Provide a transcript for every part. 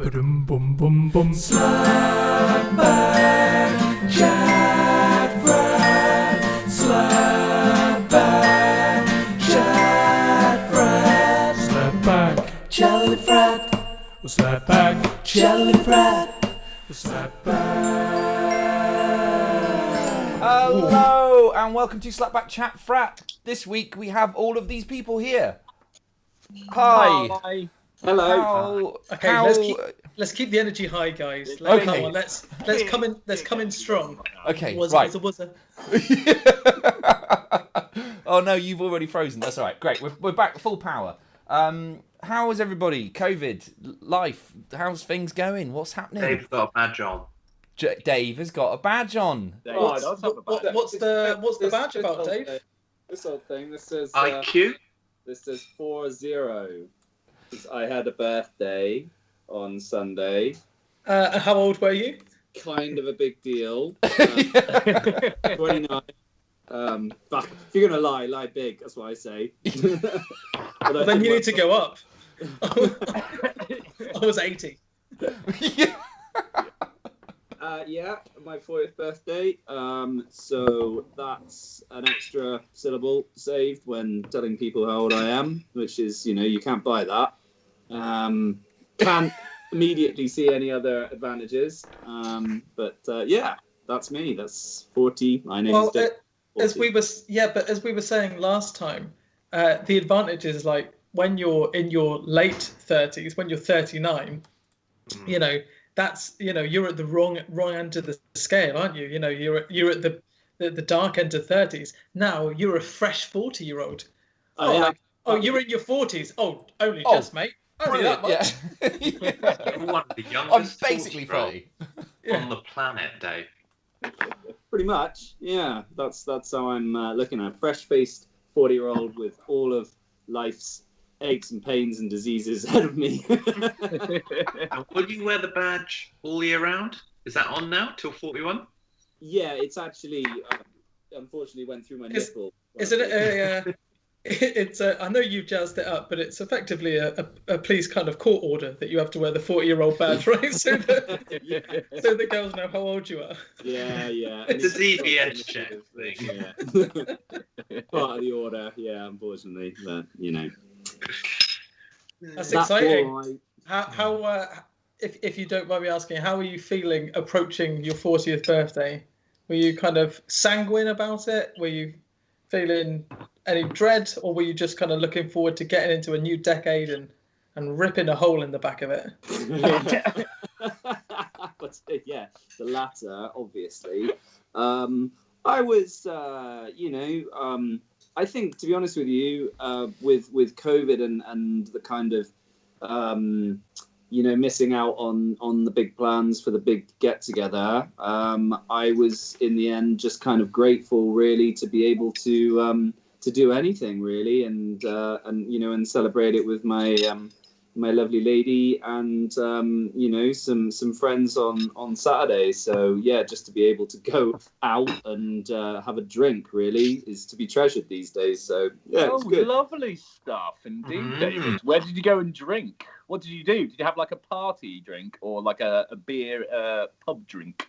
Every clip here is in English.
Ba-dum bum bum bum. Slap back, chat frat. Slap back, chat frat. Slap back, jelly frat. Slap back, jelly frat. Slap back. Hello and welcome to Slapback Chat Frat. This week we have all of these people here. Hi. Hi. Hello. Okay, let's keep the energy high, guys. Okay. Come on, let's come in strong. Okay, Was right. was a. Oh no, you've already frozen. That's all right. Great. We're back full power. How is everybody? COVID, life. How's things going? What's happening? Dave's got a badge on. Dave has got a badge on. What's the badge about, Dave? This old thing. This says IQ? This says 40. I had a birthday on Sunday. How old were you? Kind of a big deal. 29. But if you're gonna lie big. That's what I say. Well, then you need to go up. I was 80. Yeah, my 40th birthday. So that's an extra syllable saved when telling people how old I am, which is, you can't buy that. Can't immediately see any other advantages. But yeah, that's me. That's 40. My name is Dave. As we were saying last time, the advantage is like when you're in your late 30s, when you're 39, that's you're at the wrong end of the scale, aren't you? You're at the dark end of 30s. Now you're a fresh 40-year-old. You're in your 40s. Oh, only just, mate. Only that much. You're one of the I'm youngest basically 40 30. on the planet, Dave. Pretty much, yeah. That's how I'm looking at. Fresh-faced 40-year-old with all of life's aches and pains and diseases ahead of me. And will you wear the badge all year round? Is that on now till 41? Yeah, it's actually unfortunately went through my nipple. Is it it's I know you jazzed it up, but it's effectively a police kind of court order that you have to wear the 40-year-old badge, right? So the girls know how old you are. Yeah. It's a DBS check thing. Yeah. Part of the order, yeah, unfortunately, but That's exciting. Right. How if you don't mind me asking, how are you feeling approaching your 40th birthday? Were you kind of sanguine about it? Were you feeling any dread, or were you just kind of looking forward to getting into a new decade and ripping a hole in the back of it? But yeah, the latter, obviously. I was, I think, to be honest with you, with COVID and the kind of, missing out on the big plans for the big get together, I was in the end just kind of grateful, really, to be able to do anything, really, and celebrate it with my lovely lady and some friends on Saturday. So yeah, just to be able to go out and have a drink really is to be treasured these days. So yeah, it's good. Lovely stuff indeed, David. Where did you go and drink? What did you do? Did you have like a party drink or like a beer pub drink?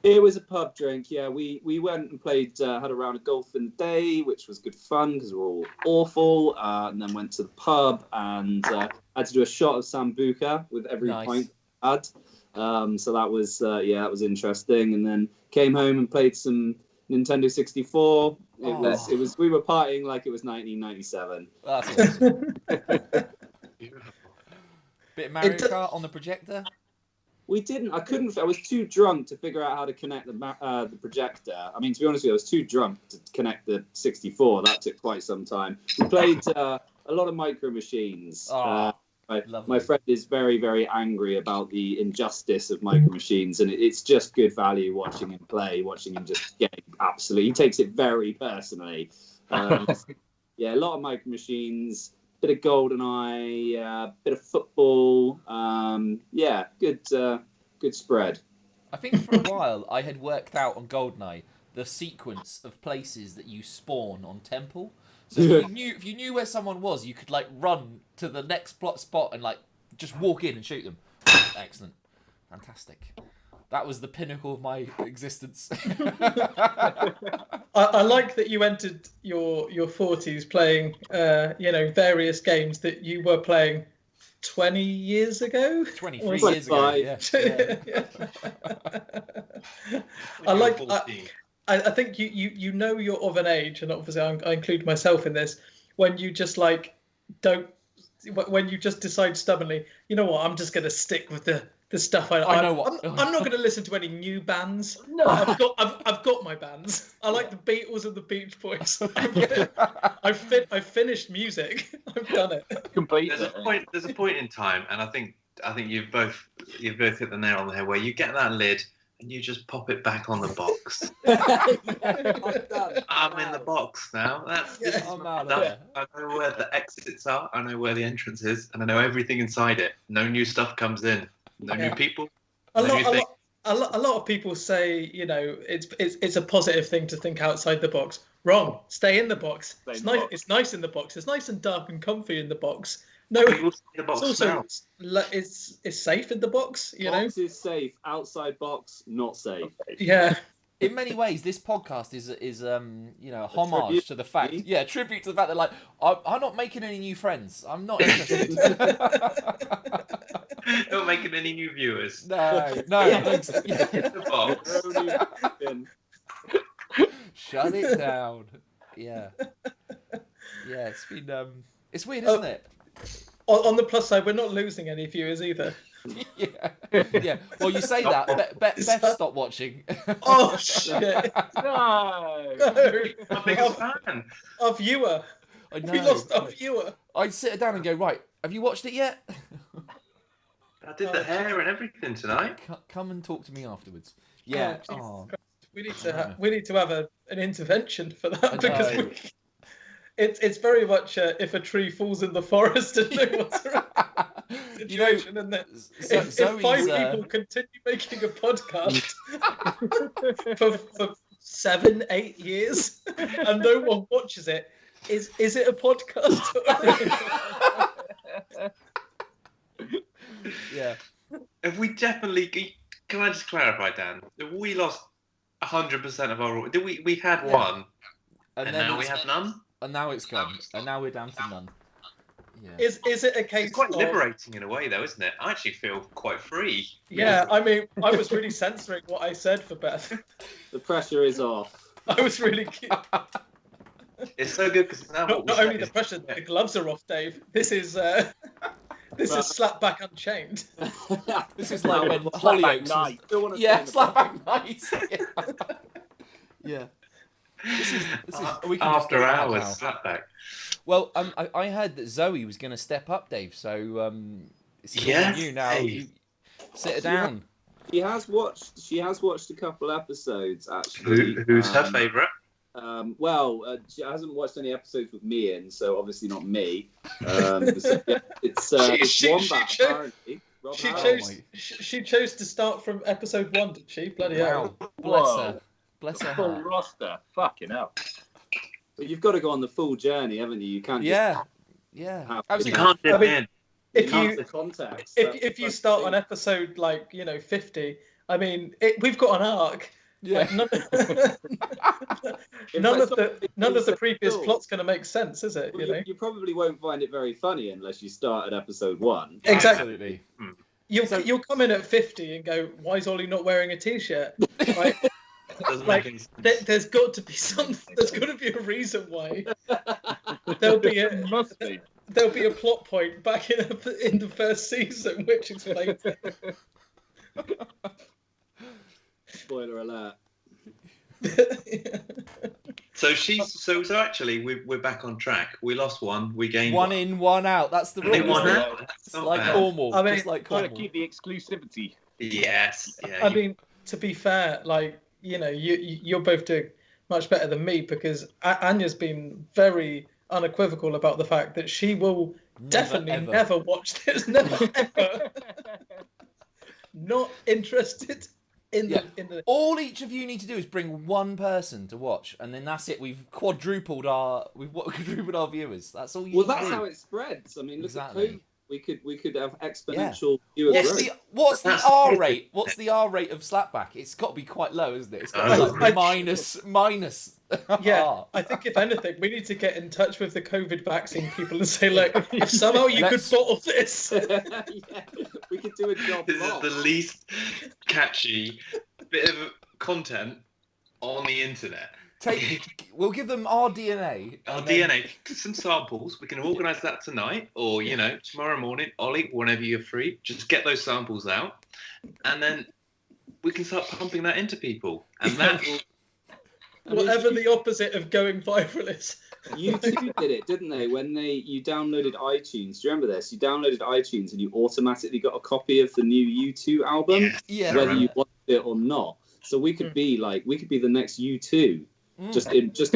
It was a pub drink, yeah. We went and played, had a round of golf in the day, which was good fun because we were all awful. And then went to the pub and had to do a shot of Sambuca with every pint I had. So that was, that was interesting. And then came home and played some Nintendo 64. It was. We were partying like it was 1997. That's awesome. Bit of Mario Kart on the projector. We didn't. I was too drunk to figure out how to connect the projector. I mean, to be honest with you, I was too drunk to connect the 64. That took quite some time. We played a lot of Micro Machines. My friend is very, very angry about the injustice of Micro Machines, and it's just good value watching him play, watching him just get absolutely. He takes it very personally. Yeah, a lot of Micro Machines. Bit of GoldenEye, bit of football. Yeah, good spread. I think for a while I had worked out on GoldenEye the sequence of places that you spawn on Temple. So if you knew where someone was, you could like run to the next spot and like just walk in and shoot them. Excellent. Fantastic. That was the pinnacle of my existence. I like that you entered your 40s playing, various games that you were playing 20 years ago. 23 years ago. Yeah. I like. 14. I think you know you're of an age, and obviously I include myself in this, when you just when you just decide stubbornly, you know what, I'm just going to stick with the stuff I know what. I'm not going to listen to any new bands. No. I've got my bands. I like the Beatles and the Beach Boys. I've finished music. I've done it. Completely. There's a point in time, and I think you've both hit the nail on the head, where you get that lid and you just pop it back on the box. I'm in the box now. I'm out of there. I know where the exits are. I know where the entrance is, and I know everything inside it. No new stuff comes in. No new people. A lot of people say, it's a positive thing to think outside the box. Wrong. Stay in the box. It's nice. It's nice in the box. It's nice and dark and comfy in the box. No, it's also it's safe in the box. Box is safe. Outside box, not safe. Yeah. In many ways, this podcast is a homage to the fact, tribute to the fact that like I'm not making any new friends. I'm not interested. Not making any new viewers. No. The box. Shut it down. Yeah. It's been it's weird, isn't it? On the plus side, we're not losing any viewers either. Yeah. Well, you say that. Beth stopped watching. Oh shit! No. My biggest fan. Our viewer. I know. We lost our viewer. I'd sit her down and go, right, have you watched it yet? I did the hair and everything tonight. Come and talk to me afterwards. Yeah. Oh, we need to have an intervention for that, because it's very much if a tree falls in the forest and no one's around situation, isn't it? If 5 people continue making a podcast for 7-8 years and no one watches it, is it a podcast? Yeah. Have we definitely? Can I just clarify, Dan? Have we lost 100% of our? Did we had one, and now we have none? And now it's gone. And now we're down to none. Yeah. Is it a case? It's quite liberating in a way, though, isn't it? I actually feel quite free. Yeah, I mean, I was really censoring what I said for Beth. The pressure is off. I was really cute. It's so good because now Not only the pressure, the gloves are off, Dave. This is slap back unchained. This is like when Hollyoaks. Yeah, slapback night. Yeah. This is we can after hours slapback. Well, I heard that Zoe was going to step up, Dave. So it's on you now. You sit her down. She has watched a couple episodes actually. Who's her favourite? She hasn't watched any episodes with me in, so obviously not me. It's Wombat, apparently. She chose to start from episode 1, did she? Bloody hell. Bless her. Bless her full heart. roster. Fucking hell. But you've got to go on the full journey, haven't you? You can't. Yeah. You can't dip in. If you start on episode 50, I mean, we've got an arc. Yeah. None of the previous plot's going to make sense, is it? Well, you probably won't find it very funny unless you start at episode 1. Exactly. You'll come in at 50 and go, "Why is Ollie not wearing a t-shirt?" Right? There's got to be something. There's got to be a reason why. There'll be a plot point back in the first season which explains it. Spoiler alert. So actually we're back on track. We lost one, we gained one in, one out. That's the rule. It's like Cornwall. I mean, just like Cornwall. Gotta keep the exclusivity. Yes. Yeah, I mean, to be fair, you're both doing much better than me, because Anya's been very unequivocal about the fact that she will never watch this. Never ever. Not interested. All each of you need to do is bring one person to watch, and then that's it. We've quadrupled our viewers. That's all you need to do. That's how it spreads. I mean, look we could have exponential viewer Yes, growth. What's the That's- R rate? What's the R rate of slapback? It's got to be quite low, isn't it? It's got to be like minus. Yeah, R. I think if anything, we need to get in touch with the COVID vaccine people and say, look, if somehow you could bottle this. Yeah, we could do a job. This is the least catchy bit of content on the internet. We'll give them our DNA. Our DNA, some samples. We can organise that tonight, or tomorrow morning. Ollie, whenever you're free, just get those samples out, and then we can start pumping that into people, and that will. Whatever the opposite of going viral is. U2 did it, didn't they? When you downloaded iTunes. Do you remember this? You downloaded iTunes and you automatically got a copy of the new U2 album, Yeah. whether you wanted it or not. So we could be the next U2, just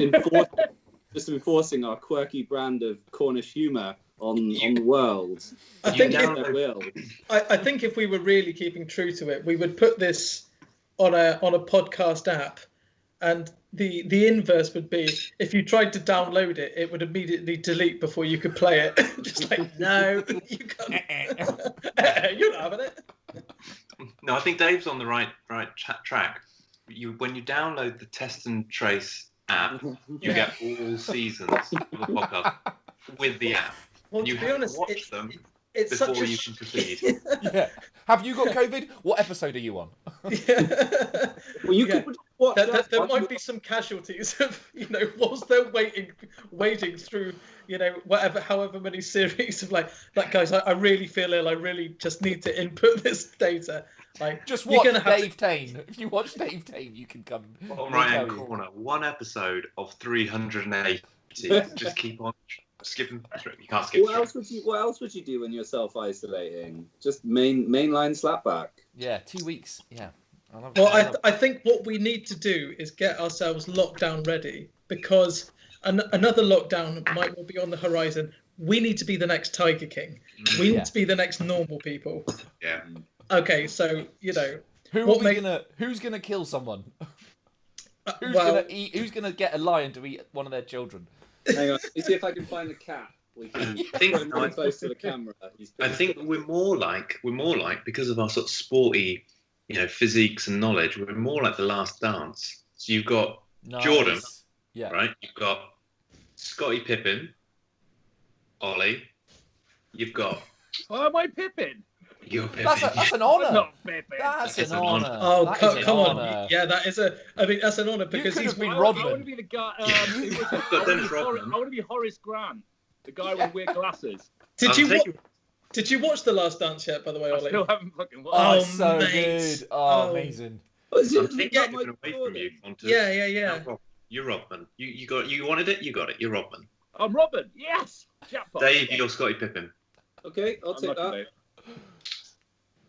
enforcing our quirky brand of Cornish humour on the world. I think I think if we were really keeping true to it, we would put this on a podcast app, and the inverse would be if you tried to download it, it would immediately delete before you could play it. Just like, no, you can't. You're not having it. No, I think Dave's on the right track. When you download the Test and Trace app, you get all seasons of the podcast with the app. Well, You to be have honest, to watch them it's before such a you can proceed. Yeah. Have you got COVID? What episode are you on? Yeah. Well, you could watch There might be some casualties of, whilst they're wading through, however many series of like guys, I really feel ill. I really just need to input this data. Like, Just you're watch gonna have Dave Tane. If you watch Dave Tane, you can come. Bottom right hand corner, one episode of 380. Just keep on skipping through. You can't skip What else would you do when you're self-isolating? Just mainline slapback. Yeah, 2 weeks. Yeah. I think what we need to do is get ourselves lockdown ready, because another lockdown might well be on the horizon. We need to be the next Tiger King. We need to be the next normal people. Yeah. Okay, so Who's gonna kill someone? Who's gonna get a lion to eat one of their children? Hang on, let me see if I can find the cat. We can put him really close to the camera. I think we're more like because of our sort of sporty, physiques and knowledge. We're more like The Last Dance. So you've got Jordan, right? You've got Scottie Pippen, Ollie. You've got. Why am I Pippin? You're Pippen. That's an honour. Not Pippin. That's It's an an honour. Oh, That is an come on. honour. Yeah, that's an honour, because could he's have been I want Rodman. to be the guy. Got Dennis Rodman. I want to be Horace Grant, the guy with weird glasses. Did you watch The Last Dance yet, by the way, I Ollie? still haven't fucking watched. Oh, Oh, it's so mate. good. Oh. Amazing. I'm taking it away from you. Yeah. You're Rodman. You wanted it. You got it. You're Rodman. I'm Robin. Yes. Jackpot. Dave, you're Scottie Pippen. Okay, I'll take that. Dave.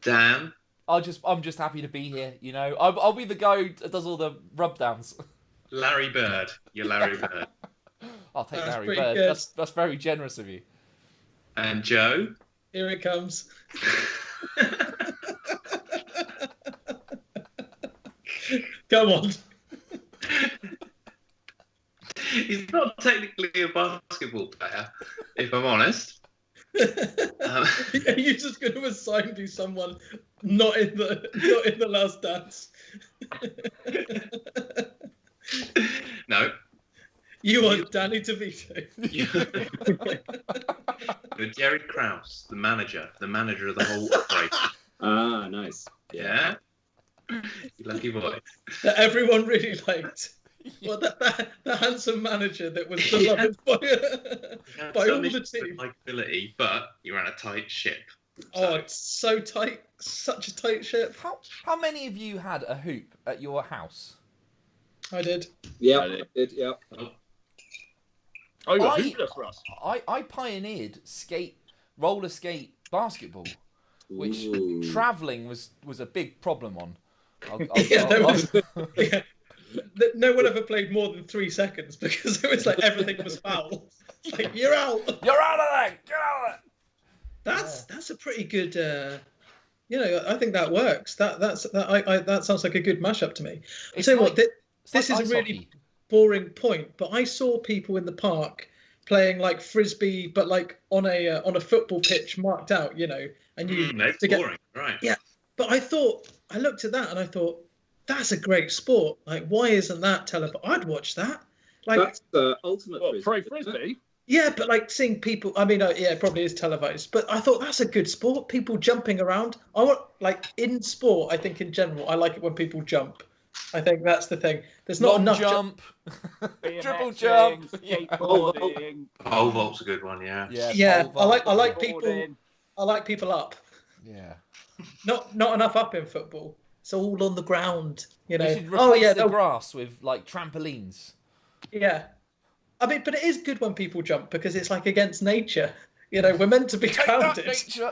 Dan. I'm just happy to be here. I'll be the guy who does all the rub downs. Larry Bird. You're Larry Bird. I'll take That's Larry pretty Bird. good. That's very generous of you. And Joe. Here it comes. Come on. He's not technically a basketball player, if I'm honest. Are you just going to assign me someone not in the Last Dance? No. You want Danny DeVito. You're Jerry Krause, the manager of the whole operation. Ah, nice. Yeah. You lucky boy. That everyone really liked. Well, the handsome manager that was beloved by all the team. Likability, but you're on a tight ship. Oh, it's so tight. Such a tight ship. How many of you had a hoop at your house? I did. Yeah, I did. Yeah. Oh, you got hoopers for us. I pioneered roller skate basketball, which Ooh. travelling was a big problem on. Yeah. No one ever played more than 3 seconds because it was like everything was foul. Like, you're out. You're out of there. Get out of there. That's a pretty good. I think that works. That sounds like a good mashup to me. I'll tell you what. This is a really boring point, but I saw people in the park playing like frisbee, but like on a football pitch marked out, you know, and you That's to get, boring, right? yeah. But I looked at that and I thought, that's a great sport. Like, why isn't that televised? I'd watch that. Like, That's the ultimate Pro frisbee. frisbee. yeah, but like seeing people, I mean, yeah, it probably is televised, but I thought that's a good sport. People jumping around. I want, like, in sport, I think in general, I like it when people jump. I think that's the thing. There's not Long enough jump, BMXing, triple jump. skateboarding. Pole vault's a good one, yeah. Yeah, pole vault. I like people. Boarding. I like people up. Yeah. Not enough up in football. It's all on the ground, you know. You should replace the no, grass with like trampolines. yeah. I mean, but it is good when people jump because it's like against nature. You know, we're meant to be Take that, grounded. nature.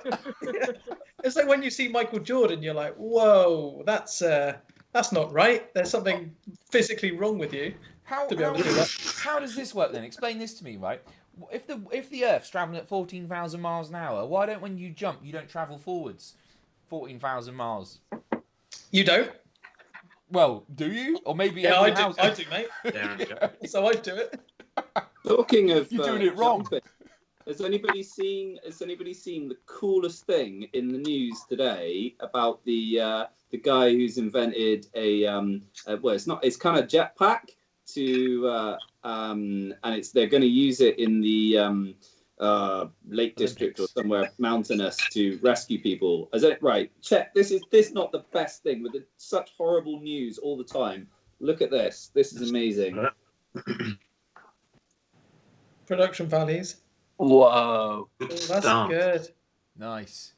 It's like when you see Michael Jordan, you're like, whoa, that's not right. There's something physically wrong with you. How To be able to do does this work then? Explain this to me, right? If the Earth's traveling at 14,000 miles an hour, why don't when you jump you don't travel forwards 14,000 miles? You don't? Well, do you? Or maybe Yeah, I every do. house- I do, mate. There we go. So I do it. Talking of You're doing it wrong. jumping, has anybody seen the coolest thing in the news today about the guy who's invented it's kind of jetpack to and they're going to use it in the Lake District or somewhere mountainous to rescue people. Is it right? Check this not the best thing with such horrible news all the time. Look at this. This is amazing. Production values. Whoa. Oh, that's good. Nice.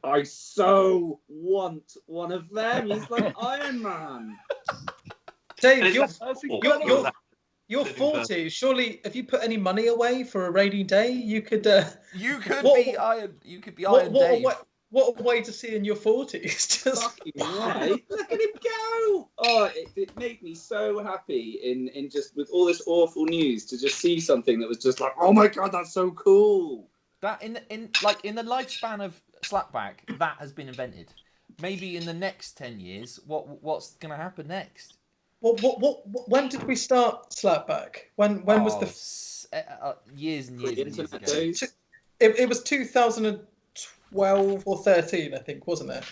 I so want one of them. He's like Iron Man. Dave, That's incredible. you're 40. Surely, if you put any money away for a rainy day, you could. You could What- be Iron. You could be what, Iron what, Dave. what a way to see in your 40s. Just Fucking right. Look at him go. Oh, it made me so happy in just with all this awful news to just see something that was just like, oh my god, that's so cool. That in the lifespan of slapback, that has been invented. Maybe in the next 10 years, what's going to happen next? when did we start slapback? When was the? Years and years and years Internet ago. days. It was 2012 or 13, I think, wasn't it?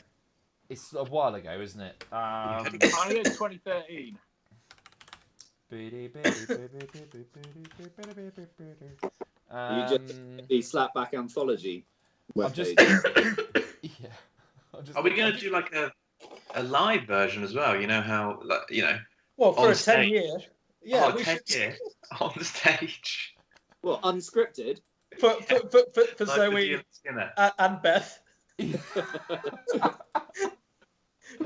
It's a while ago, isn't it? I think it's 2013. You just the slapback anthology I'm just, webpage. yeah. Are we going to do like a live version as well? You know how, like, you know, Well, for On a stage. 10-year. Yeah, we 10 should. years on the stage. Well, unscripted. For Like the Zoe Ian Skinner. and Beth,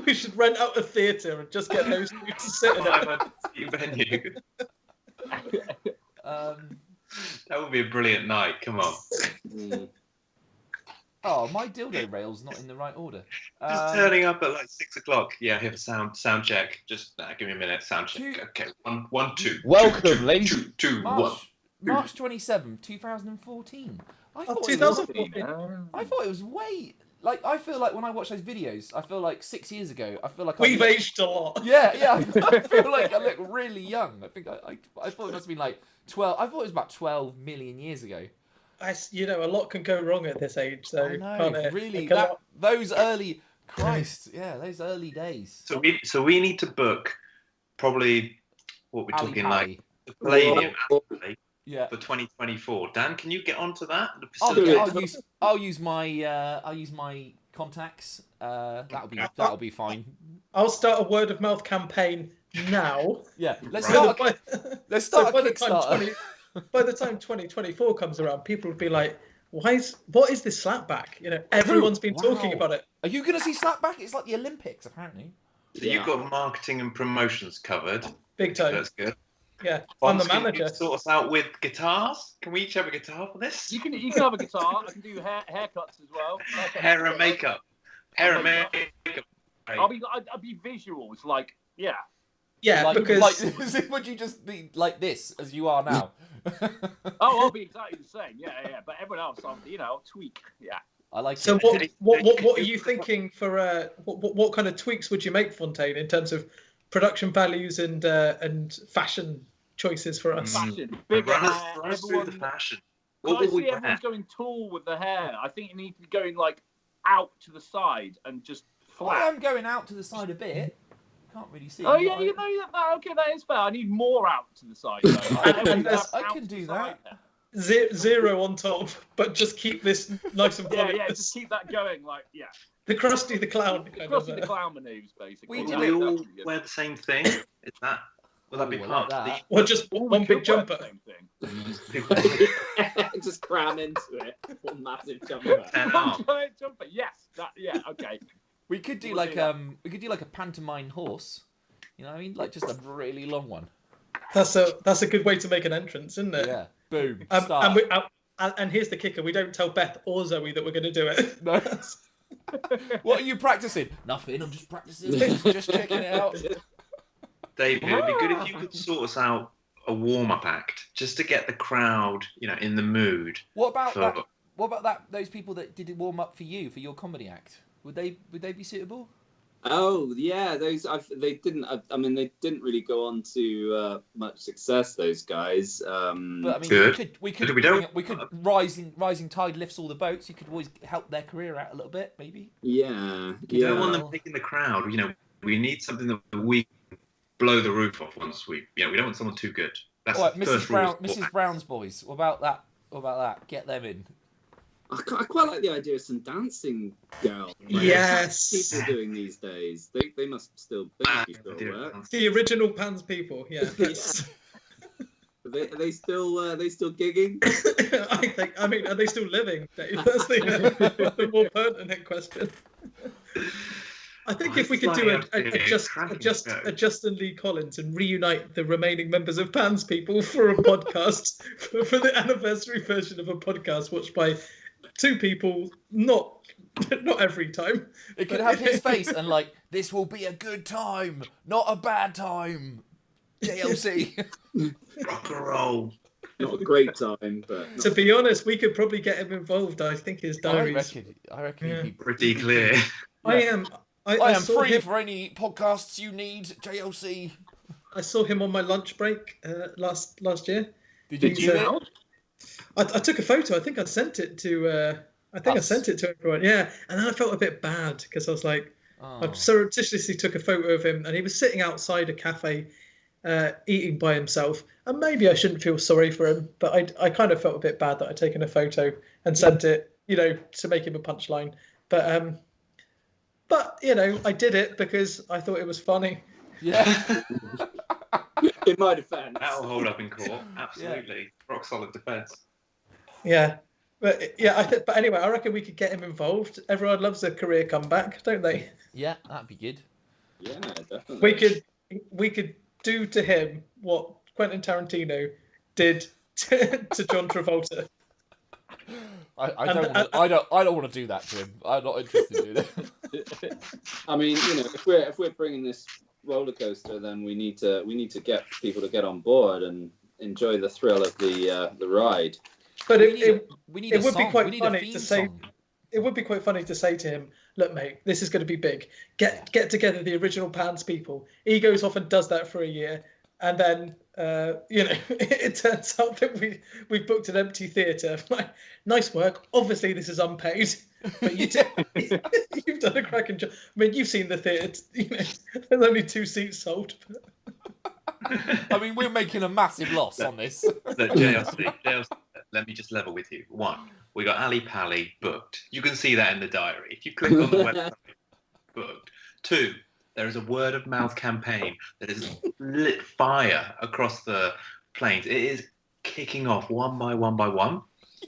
we should rent out a theatre and just get those two to sit in it. 500 seat venue. That would be a brilliant night. Come on. Oh, my dildo rail's not in the right order. Just turning up at like 6 o'clock. Yeah, here for sound check. Just give me a minute. Sound check. Two- Okay, one, two. Welcome, ladies. Two, one. March 27th, 2014. I thought 2014. I thought it was way. Like, I feel like when I watch those videos, I feel like 6 years ago. I feel like We've aged a lot. Yeah. I feel like I look really young. I think I thought it must have been like 12. I thought it was about 12 million years ago. A lot can go wrong at this age, though. I know, can't it? really. It can- Those early, Christ, yeah, those early days. So we need to book probably what we're Ali talking Pally. like the Palladium Alley Yeah. for 2024. Dan, can you get onto that? The I'll facility? use my contacts. That'll be fine. I'll start a word of mouth campaign now. Yeah, let's Right. start. Let's So start by a the time Kickstarter. by the time 2024 comes around, people will be like, what is this slapback? You know, everyone's been talking Wow. about it. Are you going to see slapback? It's like the Olympics, apparently. So you've got marketing and promotions covered. Big time. That's good. Yeah, I'm the Fonz, can you manager. sort us out with guitars? Can we each have a guitar for this? You can have a guitar. I can do haircuts as well. Hair and makeup. Hair and makeup. I'll be visuals, like, yeah. Yeah, Like, because would you just be like this as you are now? Oh, I'll be exactly the same. Yeah. But everyone else, I'll tweak. Yeah. I like so it. what are you thinking for what kind of tweaks would you make, Fontaine, in terms of production values and fashion choices for us. Fashion, bigger Run us hair. through the Everyone, fashion. can What I will we see wear? everyone's going tall with the hair? I think you need to be going like out to the side and just I flat. am going out to the side a bit. Can't really see. Oh yeah, but you know that. Okay, that is fair. I need more out to the side. Though. I can do that. 0 on top, but just keep this nice and Yeah, polished. yeah, just keep that going. Like, yeah. The Krusty the Clown kind Crossing of. the clown manoeuvres, basically. We Will did we it. all That'd be good. wear the same thing? Is that will that be Ooh, I part like of that. Or just Or we one big could wear jumper. the same thing. Just cram into it. One massive jumper. And One arm? giant jumper. Yes. That. Yeah. Okay. We could do We'll like do that. we could do like a pantomime horse. You know what I mean? Like just a really long one. That's a good way to make an entrance, isn't it? Yeah. Boom. Start. And here's the kicker: we don't tell Beth or Zoe that we're going to do it. No. What are you practicing? Nothing. I'm just practicing. just checking it out. David, it would be good if you could sort us out a warm-up act just to get the crowd, in the mood. What about for... that? What about that? Those people that did warm up for you for your comedy act. Would they be suitable? Oh yeah, they didn't. I mean, they didn't really go on to much success. Those guys. But I mean, Good. we could rising tide lifts all the boats. You could always help their career out a little bit, maybe. Yeah, We don't want yeah. them picking the crowd. We need something that we can blow the roof off once we don't want someone too good. That's All right, the first rule. Mrs. Brown's boys. What about that? Get them in. I quite like the idea of some dancing girls. Yes. People doing these days. They must still be still work. The original Pans people, yeah. That's... Are they still gigging? I mean, are they still living, Dave? That's the more pertinent question. I think if we could do a Justin Lee Collins and reunite the remaining members of Pans people for a podcast, for the anniversary version of a podcast watched by two people, not every time. It could have his face and like, this will be a good time, not a bad time. JLC. Rock and roll. Not a great time, but To be honest, we could probably get him involved. I think his diaries. I reckon Yeah. he'd be Pretty clear. I am. I am saw free him, for any podcasts you need, JLC. I saw him on my lunch break last year. Did you do it? I took a photo. I think I sent it to. I sent it to everyone. Yeah, and then I felt a bit bad because I was like, I surreptitiously took a photo of him, and he was sitting outside a cafe, eating by himself. And maybe I shouldn't feel sorry for him, but I kind of felt a bit bad that I'd taken a photo and sent it, to make him a punchline. But I did it because I thought it was funny. Yeah. in my defence. That'll hold up in court. Absolutely. Rock solid defence. Yeah. But but anyway, I reckon we could get him involved. Everyone loves a career comeback, don't they? Yeah, that'd be good. Yeah, definitely. We could do to him what Quentin Tarantino did to John Travolta. I don't want to do that to him. I'm not interested in doing that. I mean, if we're bringing this roller coaster, then we need to get people to get on board and enjoy the thrill of the ride. But it would be quite funny to say. It would be quite funny to say to him, "Look, mate, this is going to be big. Get together the original Pans people." He goes off and does that for a year, and then it turns out that we booked an empty theatre. Like, nice work. Obviously, this is unpaid, but you've done a cracking job. I mean, you've seen the theatre. There's only 2 seats sold. I mean, we're making a massive loss on this. JLC, let me just level with you. 1, we got Ali Pally booked. You can see that in the diary. If you click on the website, booked. 2, there is a word of mouth campaign that is lit fire across the plains. It is kicking off one by one.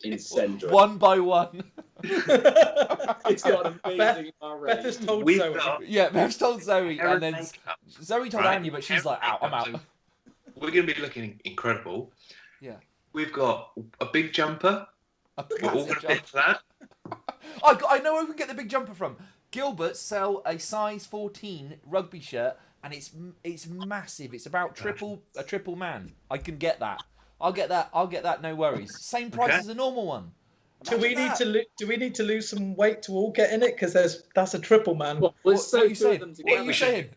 Incendiary. One by one. It's got amazing rate. Beth has told Zoe. Yeah, Beth's told Zoe, and then Zoe told Annie, but she's like, I'm out. So we're going to be looking incredible. Yeah. We've got a big jumper. We're all going to fit for that. I know where we can get the big jumper from. Gilbert sell a size 14 rugby shirt, and it's massive. It's about a triple man. I can get that. I'll get that. No worries. Same price as a normal one. Do we need to lose some weight to all get in it? Because that's a triple man. What are you saying? What are you saying?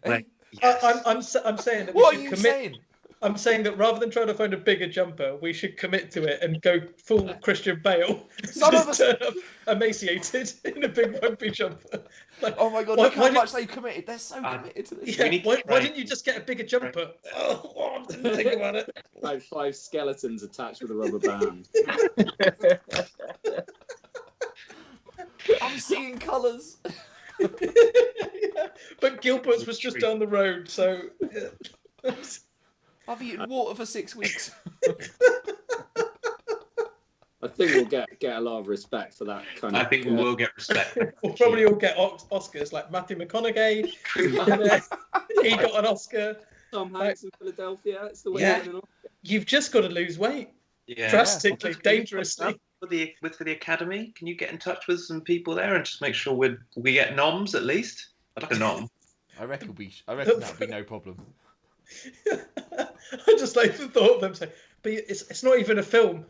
I'm saying that What are you saying? I'm saying that rather than trying to find a bigger jumper, we should commit to it and go full Christian Bale. Some of us turn up emaciated in a big rugby jumper. Like, Oh my god! Look how much they committed. They're so committed to this. Yeah, why didn't you just get a bigger jumper? Oh, I didn't think about it. Like 5 skeletons attached with a rubber band. I'm seeing colours. Yeah, but Gilbert's was just down the road, so. Yeah. I've eaten water for 6 weeks. I think we'll get a lot of respect for that kind of. I think we will get respect. We'll probably all get Oscars, like Matthew McConaughey. He got an Oscar. Tom Hanks in Philadelphia. It's the way. Yeah. to win an You've just got to lose weight Yeah. drastically, dangerously. For the Academy, can you get in touch with some people there and just make sure we get noms at least? I'd like a nom. I reckon that'd be no problem. I just like the thought of them saying, "But it's not even a film.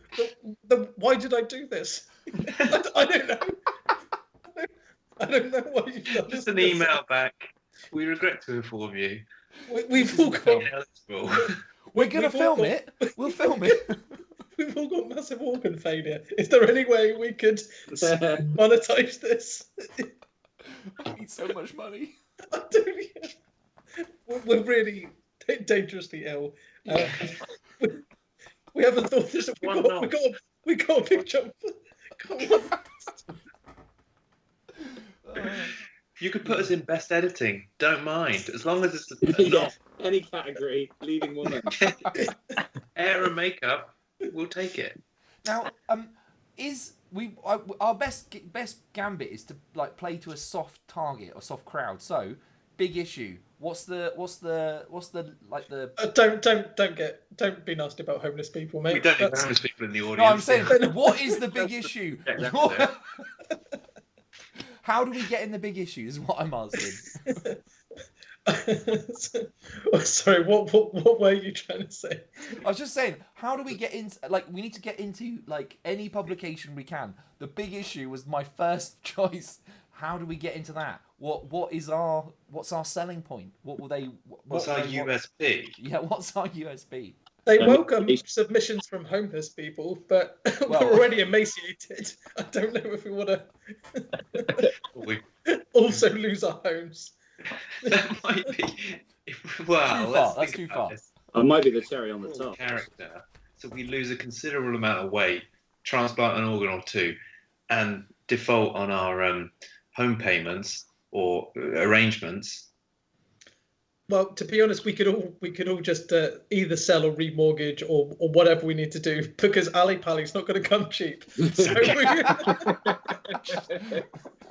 Why did I do this? I don't know. I don't know why you've done Just this. an email back. We regret to inform you. We've all got. We're gonna film it. We'll film it. We've all got massive organ failure. Is there any way we could monetize this? I need so much money. I don't. We're really dangerously ill. We haven't thought this. We got a big jump. Come on. You could put us in best editing. Don't mind, as long as it's Yeah, any category, leading woman. hair and makeup. We'll take it. Now, our best gambit is to like play to a soft target or soft crowd. So, big issue. What's the like the? Don't be nasty about homeless people, mate. We don't need homeless people in the audience. No, I'm saying, what is the big issue? How do we get in the big issue? Is what I'm asking. Sorry, what were you trying to say? I was just saying, how do we get into, like, we need to get into, like, any publication we can. The big issue was my first choice. How do we get into that? What's our selling point? What's our USP? Yeah, what's our USP? They welcome submissions from homeless people, but we're already emaciated. I don't know if we want to also lose our homes. That might be. Well, that's too far. I might be the cherry on the top. Character. So we lose a considerable amount of weight, transplant an organ or two, and default on our home payments or arrangements. Well, to be honest, we could all just either sell or remortgage or whatever we need to do, because Ali Pali's not going to come cheap. So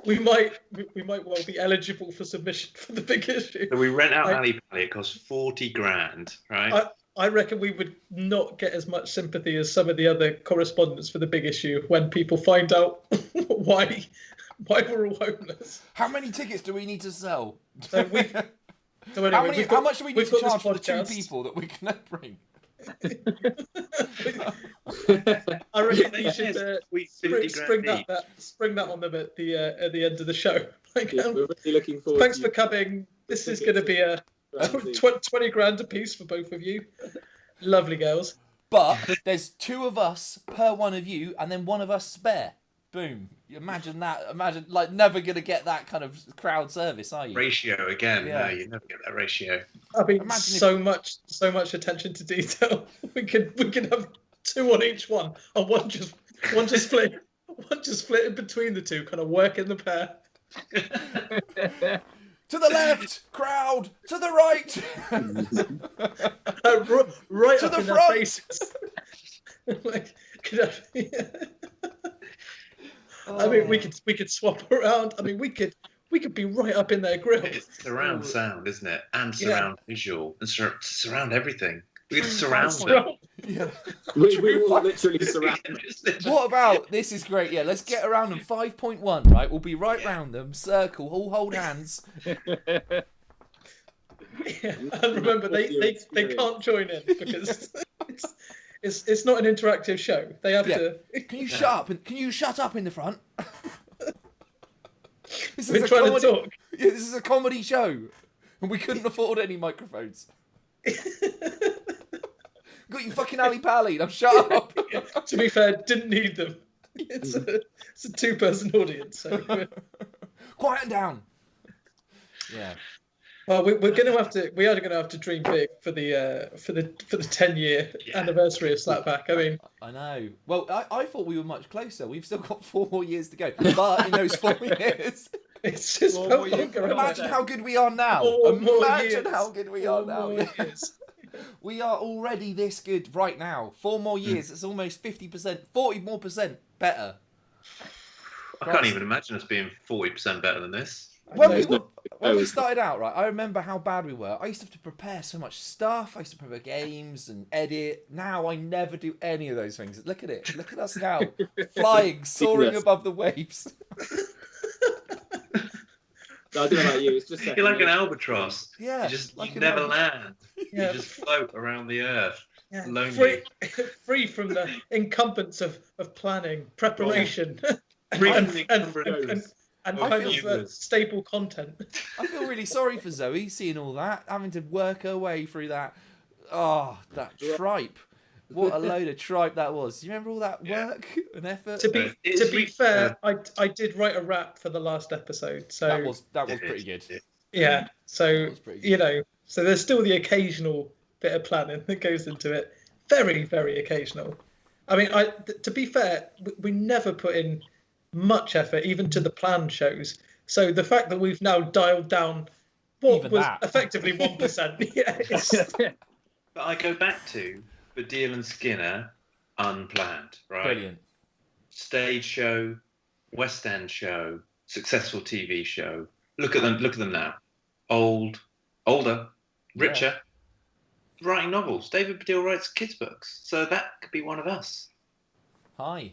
we might well be eligible for submission for the big issue. So we rent out Ali Pali. It costs 40 grand, right? I reckon we would not get as much sympathy as some of the other correspondents for the big issue when people find out why we're all homeless. How many tickets do we need to sell? So anyway, how much do we need to charge for the 2 podcast. people that we can bring? I reckon that you should spring that on them at the end of the show. Like, Yeah, we're really looking forward. thanks to for coming. This is going to be a 20 grand a piece for both of you. Lovely girls. But there's 2 of us per one of you, and then 1 of us spare. Boom. Imagine that. Imagine, like, never going to get that kind of crowd service, are you? Ratio again. Yeah. No, you never get that ratio. I mean, Imagine so much attention to detail. We could have 2 on each one, and one just split in between the 2, kind of working the pair. To the left, crowd. To the right. Right To up the in front. their faces. Like, I mean, we could swap around. I mean, we could be right up in their grill. It's surround sound, isn't it? And surround visual and surround everything. We could surround them. Yeah. We will literally surround. What about, this is great, yeah, let's get around them 5.1, right? We'll be right round them, circle, all hold hands. Yeah. And remember, they can't join in because it's not an interactive show. They have to. Can you shut up? Can you shut up in the front? This We're trying to talk. Yeah, this is a comedy show, and we couldn't afford any microphones. Got you fucking Ali Pally. Now shut up. To be fair, didn't need them. It's a two-person audience. So Quiet down. Yeah. well, we are going to have to dream big for the 10-year anniversary of Slapback. I mean, I know. Well, I thought we were much closer. We've still got 4 more years to go. But in those 4 years, it's just More felt years. longer. hasn't imagine it? how good we are now. 4 more Imagine years. how good we are 4 now. more years. We are already this good right now. 4 more years. It's almost 50%, 40 more percent better. I can't even imagine us being 40% better than this. When know. we started out, right, I remember how bad we were. I used to have to prepare so much stuff. I used to prepare games and edit. Now I never do any of those things. Look at it. Look at us now. Flying, soaring above the waves. I don't know about you. It's just You're like an albatross. Yeah. You never land. Yeah. You just float around the earth. Yeah. Lonely. Free from the incumbents of planning, preparation, Free from and, the and, encumbrance and of kind of viewers. stable content. I feel really sorry for Zoe seeing all that, having to work her way through that. Oh, that tripe. What a load of tripe that was. Do you remember all that work and effort? To be fair, I did write a rap for the last episode, so that was pretty good. yeah. So That was pretty good. so there's still the occasional bit of planning that goes into it. Very, very occasional. I mean, to be fair, we never put in much effort, even to the planned shows. So the fact that we've now dialed down what Even was that. effectively 1%. Yeah, it's, But I go back to the Deal and Skinner unplanned, right? Brilliant. Stage show, West End show, successful TV show. Look at them now. Older, richer, writing novels. David Baddiel writes kids' books. So that could be one of us. Hi.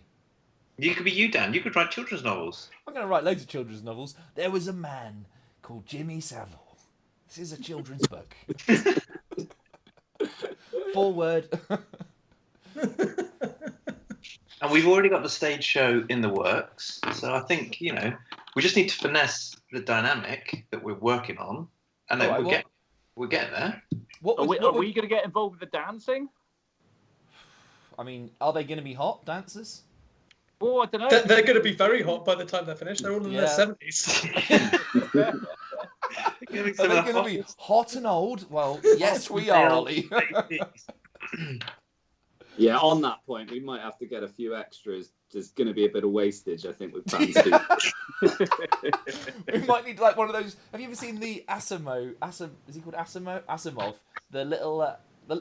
You could be you, Dan. You could write children's novels. I'm going to write loads of children's novels. There was a man called Jimmy Savile. This is a children's book. Forward. And we've already got the stage show in the works. So I think, we just need to finesse the dynamic that we're working on. And then we'll get there. Are we going to get involved with the dancing? I mean, are they going to be hot dancers? Oh, I don't know. they're going to be very hot by the time they're finished. They're all in their 70s. Are they going to be hot and old? Well, yes, we are, Ollie. Yeah, on that point, we might have to get a few extras. There's going to be a bit of wastage, I think, with fans too. We might need like one of those. Have you ever seen the Asimov? Is he called Asimov? The little the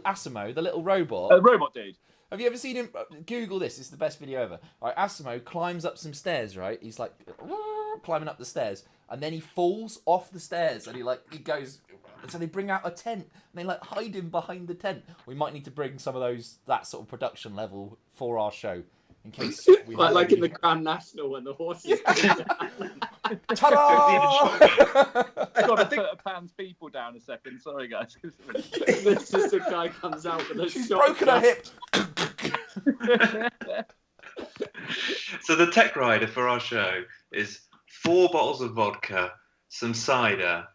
little robot. Robot dude. Have you ever seen him? Google this. It's the best video ever. All right, Asimov climbs up some stairs. Right, he's like climbing up the stairs, and then he falls off the stairs, and he goes. And so they bring out a tent, and they like hide him behind the tent. We might need to bring some of that sort of production level for our show, in case we like in the Grand National when the horses. Ta-da! I've got to put a Pan's people down a second. Sorry, guys. It's just a guy comes out with a She's shotgun. broken her hip. So the tech rider for our show is 4 bottles of vodka, some cider,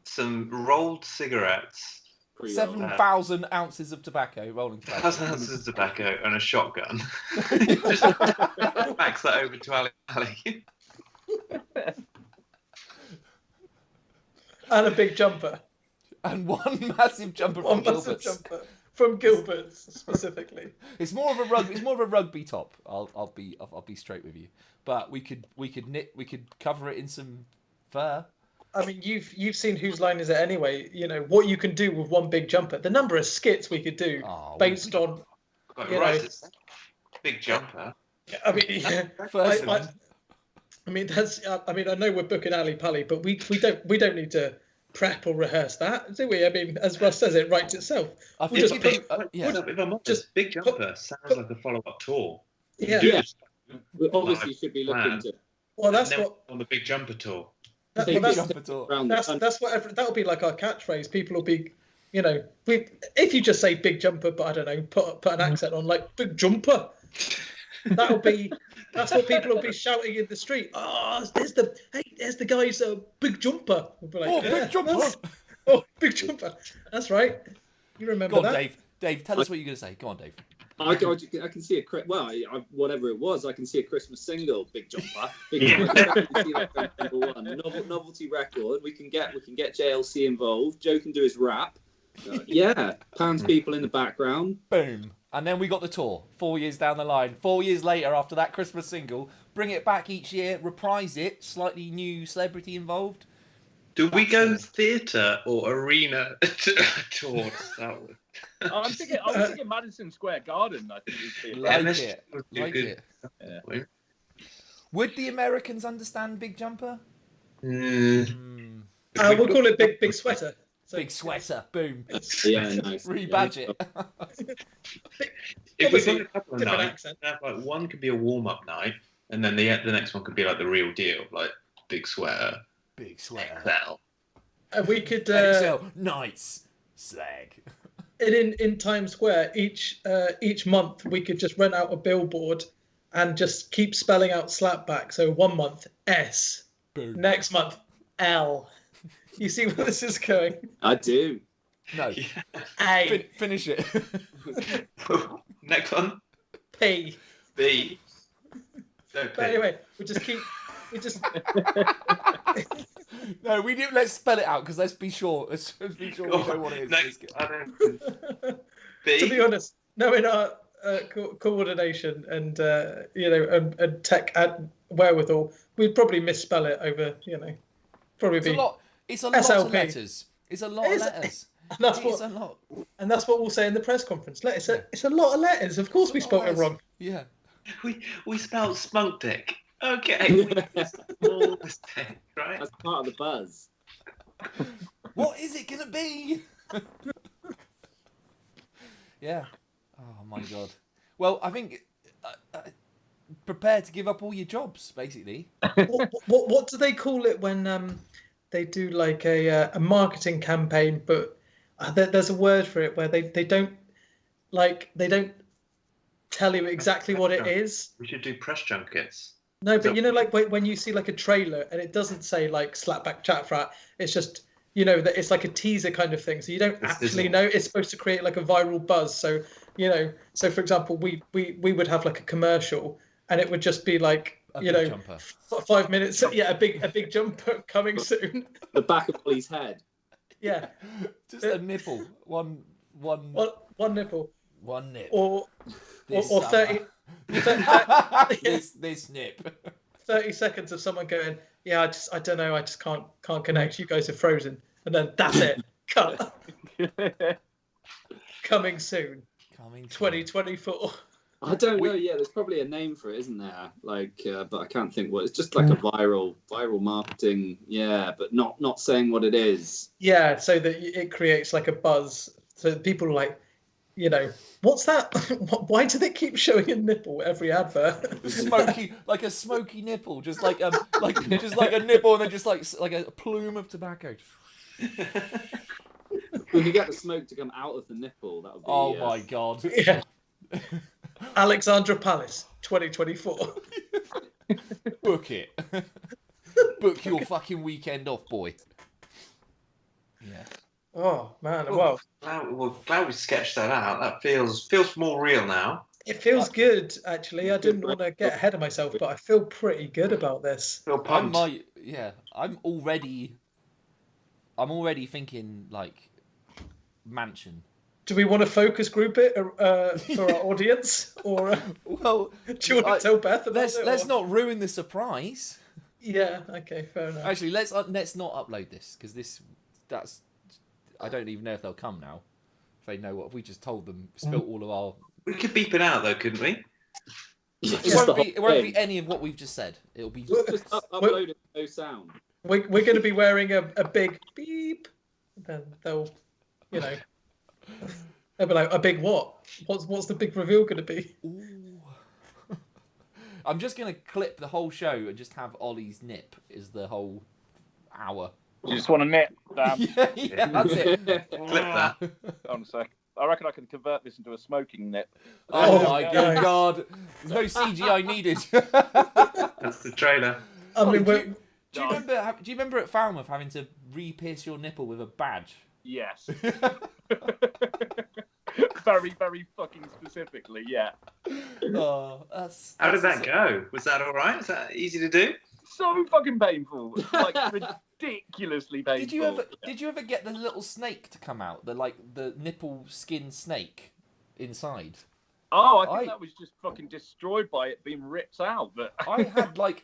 some rolled cigarettes, 7,000 ounces of tobacco, rolling tobacco. 1,000 ounces of tobacco, and a shotgun. Just fax that over to Ali. And a big jumper. And one massive jumper from Gilbert's. Jumper from Gilbert's specifically. It's more of a rugby top. I'll be straight with you. But we could cover it in some fur. I mean, you've seen Whose Line Is It Anyway? What you can do with one big jumper. The number of skits we could do based on. Big jumper. I mean, yeah, I mean that's. I mean, I know we're booking Ali Pally, but we don't need to prep or rehearse that, do we? I mean, as Russ says, it writes itself. If I'm honest, Big Jumper sounds like a follow-up tour. Yeah. We obviously should be looking to. Well, that's what on the Big Jumper tour. That's what that'll be like our catchphrase. People will be, if you just say Big Jumper, but I don't know, put an accent on like Big Jumper. That's what people will be shouting in the street. Oh, there's the guy's Big Jumper. We'll be like, Big Jumper. Big Jumper. That's right. You remember Go on, that? Dave. Dave, tell us what you're going to say. Go on, Dave. I can see whatever it was, I can see a Christmas single, Big Jumper. Big Jumper. I can see that going number one. Novelty record. We can get JLC involved. Joe can do his rap. Pounds people in the background. Boom. And then we got the tour. 4 years down the line. 4 years later, after that Christmas single, bring it back each year, reprise it, slightly new celebrity involved. Do we go theatre or arena tour to start with? I was thinking Madison Square Garden. I think would be Like it. Yeah. Would the Americans understand Big Jumper? We'll call it Big Sweater. So, Big Sweater. Boom. Yeah, nice. Rebadge it. If we got a couple of nights, like one could be a warm-up night, and then the next one could be like the real deal, like Big Sweater. Big Sweater. Excel. We could Excel. Nice. Slag. In Times Square, each month we could just rent out a billboard and just keep spelling out slapback. So 1 month S, Boom. Next month L. You see where this is going? I do. No. A. Finish it. Next one. P. B. So P. But anyway, we just. No, we didn't. Let's spell it out because let's be sure. Let's be sure we know what it is. Next, B. To be honest, knowing our coordination and and tech wherewithal, we'd probably misspell it over. Probably be. It's a lot SLP. of letters. It's a lot of letters. And that's what we'll say in the press conference. It's a lot of letters. Of course, we spelled it wrong. Yeah. We spelled smunk dick. Okay. Small mistake, right? That's part of the buzz. What is it gonna be? Yeah. Oh my god. Well, I think prepare to give up all your jobs, basically. What do they call it when they do like a marketing campaign? But there's a word for it where they don't tell you exactly what it is. We should do press junkets. No, but like when you see like a trailer and it doesn't say like slapback chat frat, it's just that it's like a teaser kind of thing. So you don't actually know. It's supposed to create like a viral buzz. So so for example, we would have like a commercial and it would just be like jumper. 5 minutes. Yeah, a big jumper coming soon. The back of Ollie's head. Yeah, just a nipple. One nipple. One nip. Or 30. This nip. 30 seconds of someone going, yeah, I don't know, I just can't connect. You guys are frozen, and then that's it. Cut. Coming soon. 2024. I don't know. Yeah, there's probably a name for it, isn't there? Like, but I can't think what. It's just like a viral marketing. Yeah, but not saying what it is. Yeah, so that it creates like a buzz, so that people are like, what's that? Why do they keep showing a nipple every advert? Like a smoky nipple, just like a nipple, and then just like a plume of tobacco. We could get the smoke to come out of the nipple. That would be. Oh my god. Yeah. Alexandra Palace, 2024. Book it. Book your fucking weekend off, boy. Yeah. Oh man, well, glad we sketched that out. That feels more real now. It feels good, actually. I didn't want to get ahead of myself, but I feel pretty good about this. Feel pumped. I'm already thinking like mansion. Do we want to focus group it for our audience, or well, do you want to tell Beth about it? Let's not ruin the surprise. Yeah. Okay. Fair enough. Actually, let's not upload this because that's. I don't even know if they'll come now. If they know what if we just told them, spilt all of our. We could beep it out though, couldn't we? It won't be any of what we've just said. It'll be just upload it, no sound. We're going to be wearing a big beep. Then they'll be like, a big what? What's the big reveal going to be? Ooh. I'm just going to clip the whole show and just have Ollie's nip is the whole hour. You just want to nip, damn. yeah, that's it. Clip that. Hold on a sec. I reckon I can convert this into a smoking nip. Oh my god. There's no CGI needed. That's the trailer. I mean, do you remember at Falmouth having to re-pierce your nipple with a badge? Yes. very, very fucking specifically, yeah. Oh, How did that go? Was that all right? Was that easy to do? So fucking painful. Like, ridiculously painful. Did you ever get the little snake to come out? The nipple skin snake inside? Oh, I think that was just fucking destroyed by it being ripped out. But I had like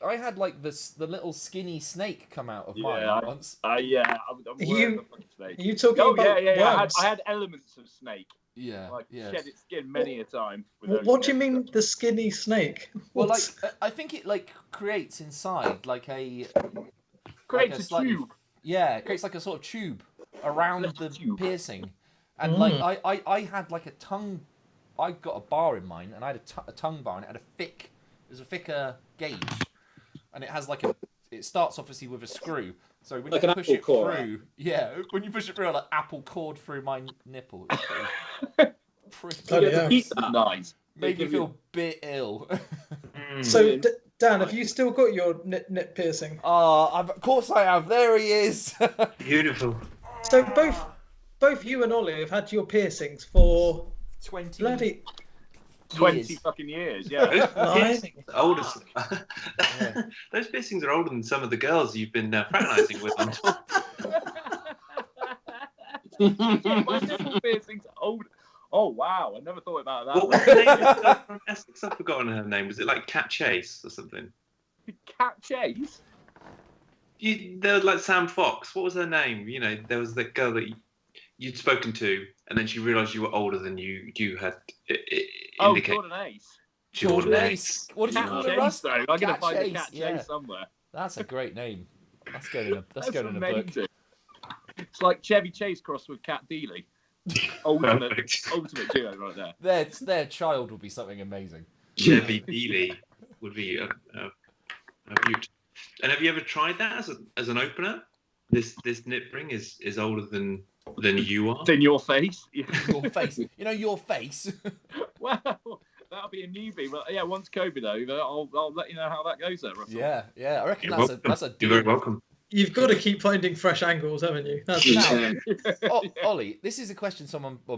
the little skinny snake come out of mine once. I'm You- the fucking snake. Are you talking Oh about yeah. worms? I had elements of snake. Yeah, Like yeah. shed its skin many a time. What do you mean the skinny snake? Well, like What's- I think it like creates inside like a Creates like a slightly- tube. Yeah, it creates like a sort of tube around Little the tube. piercing, and like I had like a tongue. I've got a bar in mine, and I had a tongue bar, and it had there's a thicker gauge, and it has like it starts obviously with a screw. So when Like you an push apple it core. through, when you push it through, like apple cord through my nipple. It's pretty Bloody You get to hell. keep that. Nice. made me give you- feel a bit ill. So, Dan, have you still got your nip piercing? Oh, of course I have. There he is. Beautiful. So both you and Ollie have had your piercings for 20 bloody 20 years. fucking years, yeah. Those piercings blimey. are older. Those piercings are older than some of the girls you've been fraternising with on top. My nipple piercing's old. Oh wow, I never thought about that. What was the name of the girl from Essex? I've forgotten her name. Was it like Cat Chase or something? Cat Chase? There was like Sam Fox. What was her name? You know, there was that girl that you'd spoken to, and then she realised you were older than you had Oh, indicated. Jordan Ace. Jordan Ace. What did you Cat call it, Chase, Russ? though. I'm gonna Cat find a Chase, Cat yeah. Chase somewhere. That's a great name. That's going in a book. Amazing. It's like Chevy Chase crossed with Cat Dealey. Ultimate duo right there. Their child will be something amazing. Chevy Dealey would be a beaut. And have you ever tried that as an opener? This nip ring is older than you are. In your face. Yeah. Your face. You know your face. Well, that'll be a newbie. But yeah, once COVID over, I'll let you know how that goes there, Russell. Yeah. I reckon You're that's welcome. a You're very deal. welcome. You've got to keep finding fresh angles, haven't you? That's the Now, thing. Ollie, this is a question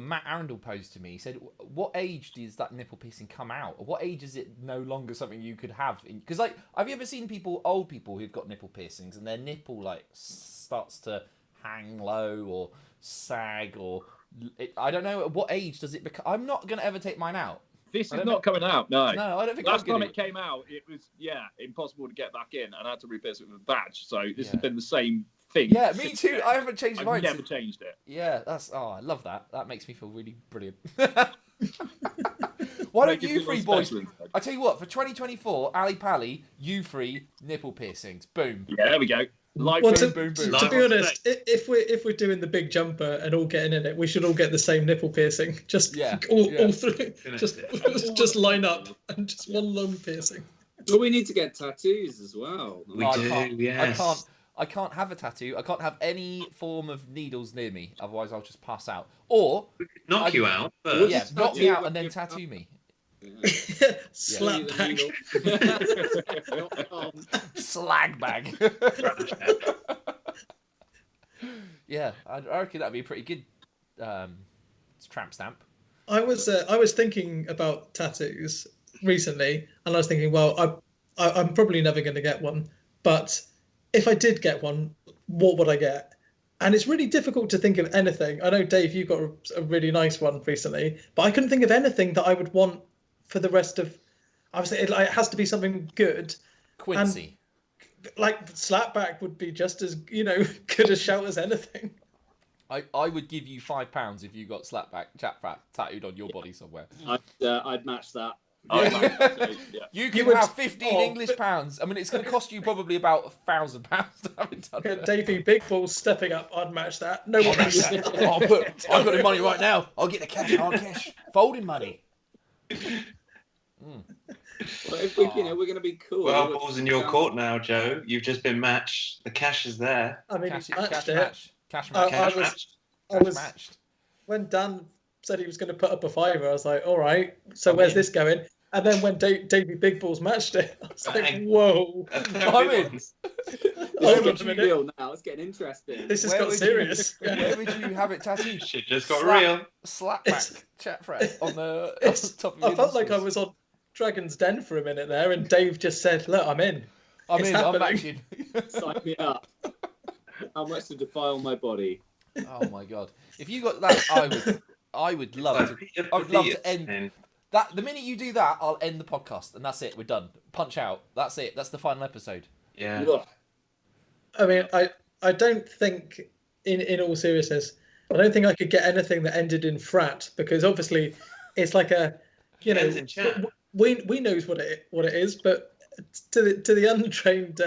Matt Arundel posed to me. He said, "What age does that nipple piercing come out? Or what age is it no longer something you could have?" Because like, have you ever seen old people who've got nipple piercings and their nipple like starts to hang low or sag or I don't know. At what age does it become? I'm not gonna ever take mine out. This I is don't not coming out, no. No, I don't think Last I'm time gonna. it came out, it was, impossible to get back in, and I had to repierce it with a badge. So this Yeah. has been the same thing. Yeah, me since too. then. I haven't changed I've mine. never since- changed it. Yeah, I love that. That makes me feel really brilliant. Why don't you three boys? I tell you what, for 2024, Ali Pally, you three nipple piercings. Boom. Yeah, there we go. Like Well, boom, to, boom, boom. to Live be on honest, if we're doing the big jumper and all getting in it, we should all get the same nipple piercing. Just Yeah, all yeah. through. Just line up and just one long piercing. Well, we need to get tattoos as well. We I do, can't- yes. I can't have a tattoo. I can't have any form of needles near me. Otherwise, I'll just pass out. Or Knock I- you out, Well, but yeah, just knock me tattoo out and then your- tattoo me. Slap back. Slag bag. Yeah, I reckon that'd be a pretty good tramp stamp. I was thinking about tattoos recently, and I was thinking, well, I'm probably never going to get one, but if I did get one, what would I get? And it's really difficult to think of anything. I know, Dave, you got a really nice one recently, but I couldn't think of anything that I would want for the rest of. I was it has to be something good. Quincy. Like slapback would be just as good a shout as anything. I would give you £5 if you got slapback chat fat tattooed on your body somewhere. I'd match that. Yeah. You can would- have 15 oh, English pounds. I mean, it's going to cost you probably about £1,000 to have it done. Davey Big Balls stepping up, I'd match that. No one I've got the money right now. I'll get the cash. Cash. Folding money. But if we, we're going to be cool. well, ball's in your court now, Joe. You've just been matched. The cash is there. I mean, Cash, he's matched cash it. match. Cash I match. Cash was- match. I was matched. when Dan said he was going to put up a fiver. I was like, all right. So where's in. this going? And then when Davey Big Balls matched it, I was like, Bang. whoa. I'm in. Hold on What's a your minute. deal now? It's getting interesting. This has Where got would serious. Where would you have it tattooed? Shit just got real. Slapback chat Frat on the top of I your felt like I nostrils. was on Dragon's Den for a minute there, and Dave just said, look, I'm in. I'm It's in. I'm happening. matching. Sign me up. How much to defile my body? Oh my god! If you got that, I would love to. I would love to end that. The minute you do that, I'll end the podcast, and that's it. We're done. Punch out. That's it. That's the final episode. Yeah. Ugh. I mean, I don't think, in all seriousness, I don't think I could get anything that ended in frat, because obviously it's like a, you know, Ends in chat. we knows what it is, but to the untrained,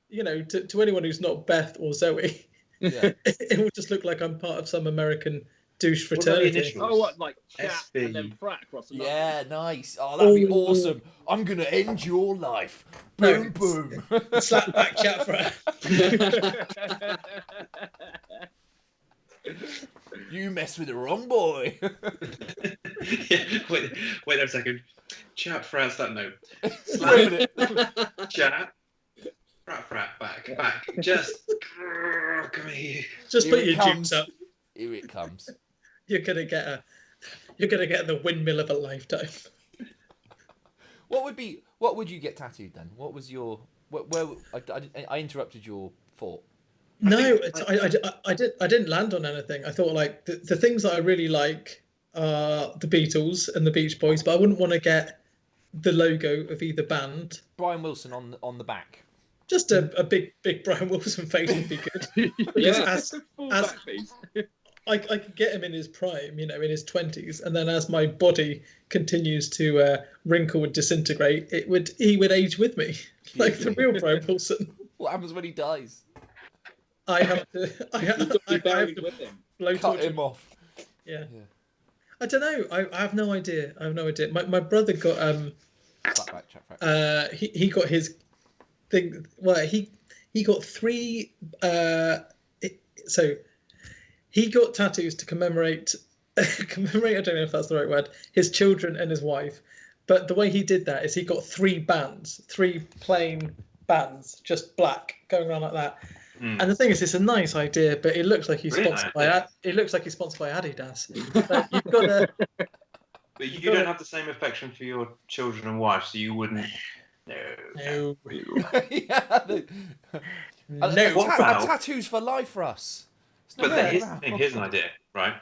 you know, to anyone who's not Beth or Zoe, Yeah. it will just look like I'm part of some American douche What about the fraternity. initials? Oh, what, like chat SB. and then frat across the Yeah, nice. Oh, that'd be Oh. awesome. I'm gonna end your life. Boom, boom. Slap back chat frat. You mess with the wrong boy. Yeah, wait a second. Chat Frat's that note. Wait a minute. Chat. Frat, back. Just come here. Just Here put it your comes. jukes up. Here it comes. You're gonna get the windmill of a lifetime. What would you get tattooed then? What was your where I interrupted your thought. No, I didn't land on anything. I thought like the things that I really like are the Beatles and the Beach Boys, but I wouldn't want to get the logo of either band. Brian Wilson on the back. Just a big Brian Wilson face would be good. Yeah. Full as- back piece. I could get him in his prime, you know, in his 20s, and then as my body continues to wrinkle and disintegrate, he would age with me, like the real Brian Wilson. What happens when he dies? I have to. You've got to be I have buried to with him. blow Cut torch him off. Yeah. Yeah. I don't know. I have no idea. My brother got Slapback, chat Frat. he got his thing. Well, he got three. So he got tattoos to commemorate. Commemorate. I don't know if that's the right word. His children and his wife. But the way he did that is he got three plain bands, just black, going around like that. Mm. And the thing is, it's a nice idea, but it looks like he's Really sponsored nice, by. It looks like he's sponsored by Adidas. But you've got to. But you don't have the same affection for your children and wife, so you wouldn't. No. Yeah. No. What about- tattoos for life for us. It's not But fair. here's the thing. Here's an idea, right?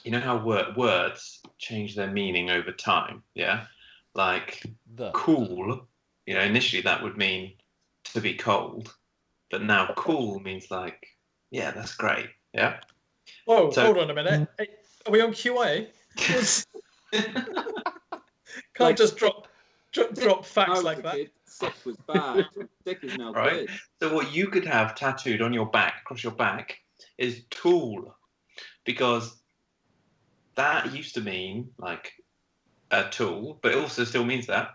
You know how words change their meaning over time, yeah? Like The. cool. You know, initially that would mean to be cold, but now cool means like, yeah, that's great, yeah. Whoa, So- hold on a minute. Hey, are we on QA? Can't Like- just drop facts I like was a that. kid, sick was bad. Sick is now Right. good. So what you could have tattooed on your back, across your back, is tool, because that used to mean like a tool, but it also still means that.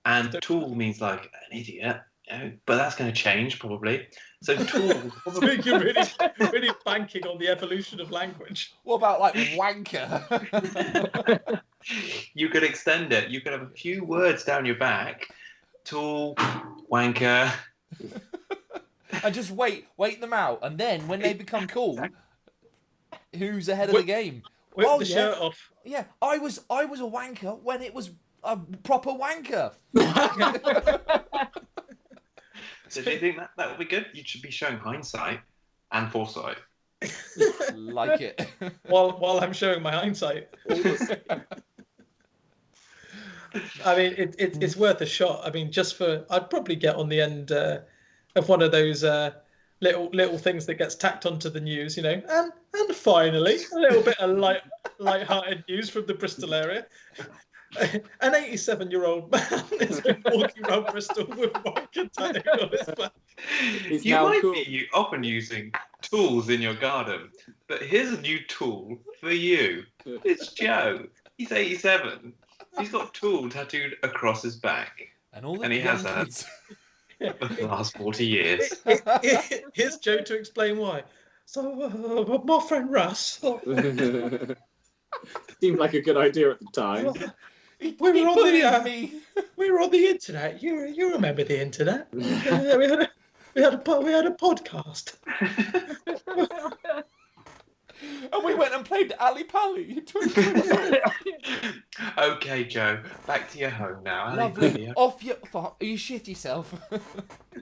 And tool means like an idiot, you know, but that's going to change probably. So tool. So you're really banking on the evolution of language. What about like wanker? You could extend it. You could have a few words down your back. Tool, wanker. And just wait them out, and then when they become cool, who's ahead of the game? Whip Oh, the yeah. shirt off. Yeah, I was a wanker when it was a proper wanker. So do you think that would be good? You should be showing hindsight and foresight. Like it. While I'm showing my hindsight. I mean, it's worth a shot. I mean, I'd probably get on the end of one of those little things that gets tacked onto the news, you know. And finally, a little bit of light-hearted news from the Bristol area. An 87-year-old man has been walking around Bristol with wanker tattooed on his back. He's You now might cool. be often using tools in your garden, but here's a new tool for you. It's Joe. He's 87. He's got tool tattooed across his back And all the And he has young that. kids. for the last 40 years. Here's Joe to explain why. So, my friend Russ. Seemed like a good idea at the time. He were on the me. we were on the internet. You remember the internet? we had a podcast. And we went and played Ali Pally. 2024. Okay, Joe, back to your home now. Lovely. Off your... You shit yourself.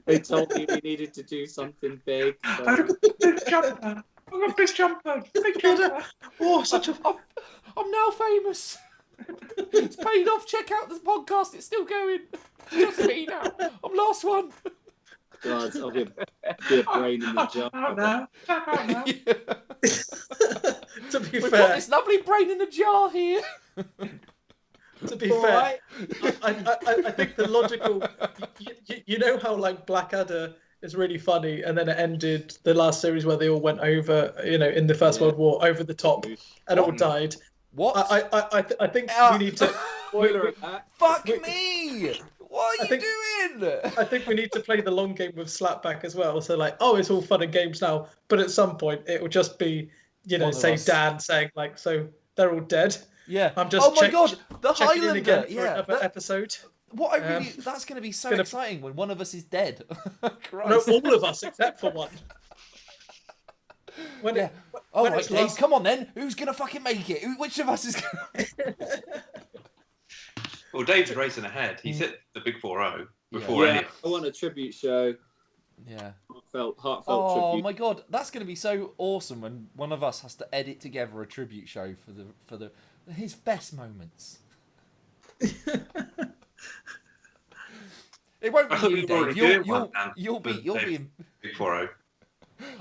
They told me we needed to do something big. So... I've got this jumper. I've got this jumper. Big jumper. Oh, such a... I'm now famous. It's paid off. Check out this podcast. It's still going. Just me now. I'm last one. God, I'll be a brain in the jar. To be We've fair, got this lovely brain in the jar here. to be fair, I think the logical, you know how like Blackadder is really funny, and then it ended the last series where they all went over, in the First World War over the top and all died. What? I think we need to. Fuck me! What are you doing? I think we need to play the long game with Slapback as well. So like, it's all fun and games now, but at some point it will just be, say Dan saying like, so they're all dead. Yeah. I'm just. Oh my god, the checking in again Highlander. for another episode. What I really that's going to be so exciting when one of us is dead. No, all of us except for one. Right, Dave, come on then. Who's going to fucking make it? Which of us is going to... Well, Dave's racing ahead. He's hit the big 4-0 before any. I want a tribute show. Yeah. Heartfelt oh tribute. My god, that's going to be so awesome when one of us has to edit together a tribute show for his best moments. It won't be you, Dave. You'll be big 4-0.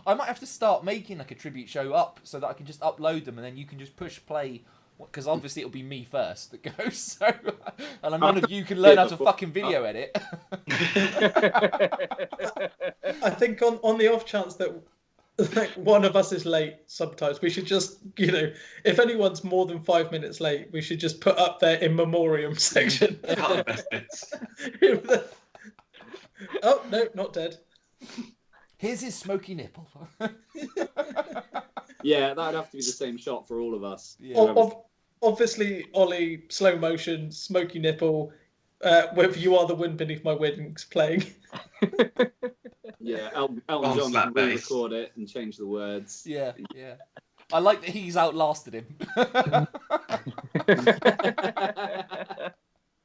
I might have to start making like a tribute show up so that I can just upload them and then you can just push play, because obviously it'll be me first that goes. So, and none of you can learn how to fucking video edit. I think on the off chance that like one of us is late, sometimes we should just, if anyone's more than 5 minutes late, we should just put up their in memoriam section. Oh no, not dead. Here's his smoky nipple. Yeah, that'd have to be the same shot for all of us. Yeah. Obviously, Ollie, slow motion, smoky nipple, with "You Are the Wind Beneath My Wings" playing. Yeah, Elton John can re-record it and change the words. Yeah. I like that he's outlasted him.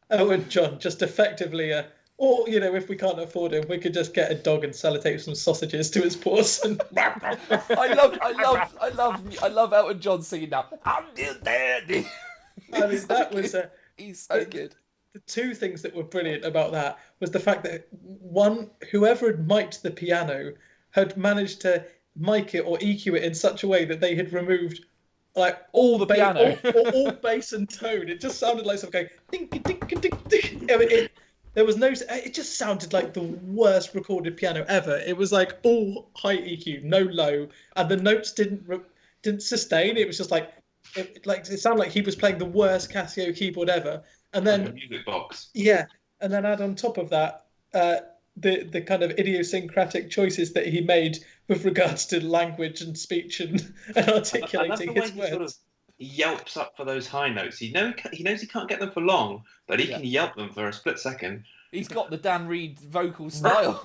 Elton John just effectively, or if we can't afford him, we could just get a dog and sellotape some sausages to his paws. And... I love Elton John singing now. I'm your daddy. I mean, that was he's so good. The two things that were brilliant about that was the fact that whoever had mic'd the piano had managed to mic it or EQ it in such a way that they had removed like all the piano, all bass and tone. It just sounded like something going ding ding ding ding. There was no. It just sounded like the worst recorded piano ever. It was like all high EQ, no low, and the notes didn't sustain. It was just like it sounded like he was playing the worst Casio keyboard ever. And then music box. Yeah, and then add on top of that the kind of idiosyncratic choices that he made with regards to language and speech and articulating his words. Sort of yelps up for those high notes. He knows he can't get them for long, but he can yelp them for a split second. He's got the Dan Reed vocal style.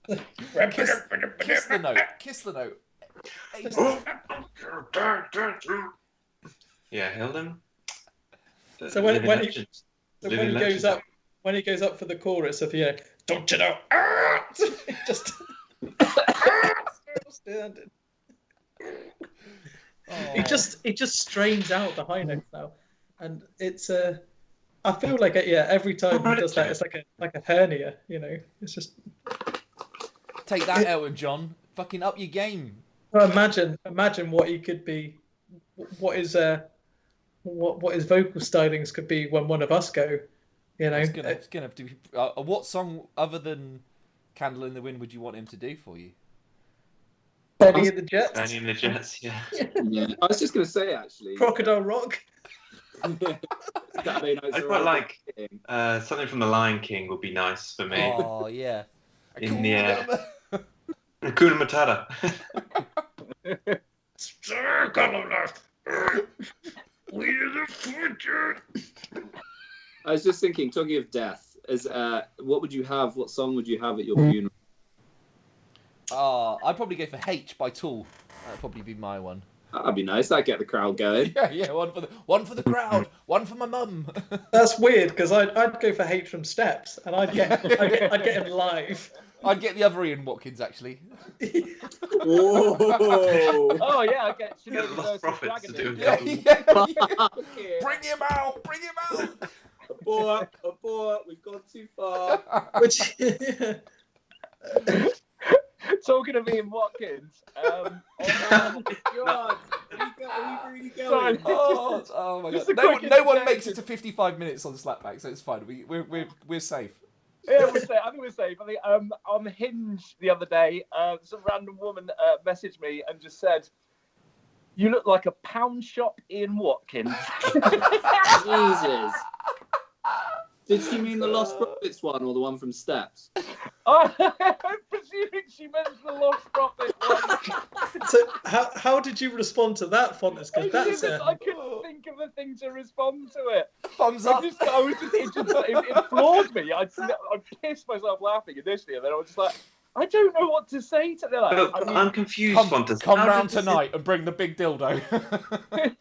Kiss the note. Kiss the note. Yeah, Hilden. So when he goes up for the chorus of don't you know? Just standing. He just strains out the high notes now, and it's I feel like every time he does that, it's like a hernia. It's just take that, Elton John. Fucking up your game. Well, imagine what he could be. What his vocal stylings could be when one of us go. It's gonna have to be. What song other than "Candle in the Wind" would you want him to do for you? Benny and the Jets. Benny and the Jets, yeah. I was just going to say, actually. Crocodile Rock. I quite like something from The Lion King would be nice for me. Oh, yeah. In the Hakuna Matata. We're the future. I was just thinking, talking of death, what would you have? What song would you have at your funeral? I'd probably go for H by Tool. That'd probably be my one. That'd be nice. That'd get the crowd going. Yeah, one for the crowd, one for my mum. That's weird because I'd go for Hate from Steps, and I'd get him live. I'd get the other Ian Watkins actually. Whoa! Oh yeah, I get You got Lost Prophets to do Yeah, it. yeah. Bring him out! Bring him out! Abort! We've gone too far. Which Talking of Ian Watkins, Oh my God! Are we really going? Sorry. Oh my Just a god! quick No one interjection. makes it to 55 minutes on Slapback, so it's fine. We're safe. Yeah, we're safe. I think we're safe. I think on Hinge the other day, some random woman messaged me and just said, "You look like a pound shop Ian Watkins." Jesus. Did she mean the Lost Prophets one or the one from Steps? I'm presuming she meant the Lost Prophet one. so how did you respond to that, Fontes? Because that's I couldn't think of a thing to respond to it. Thumbs up. It floored me. I pissed myself laughing initially, and then I was just like, I don't know what to say to them. But I'm confused, Fontes. Come How round did this- tonight and bring the big dildo.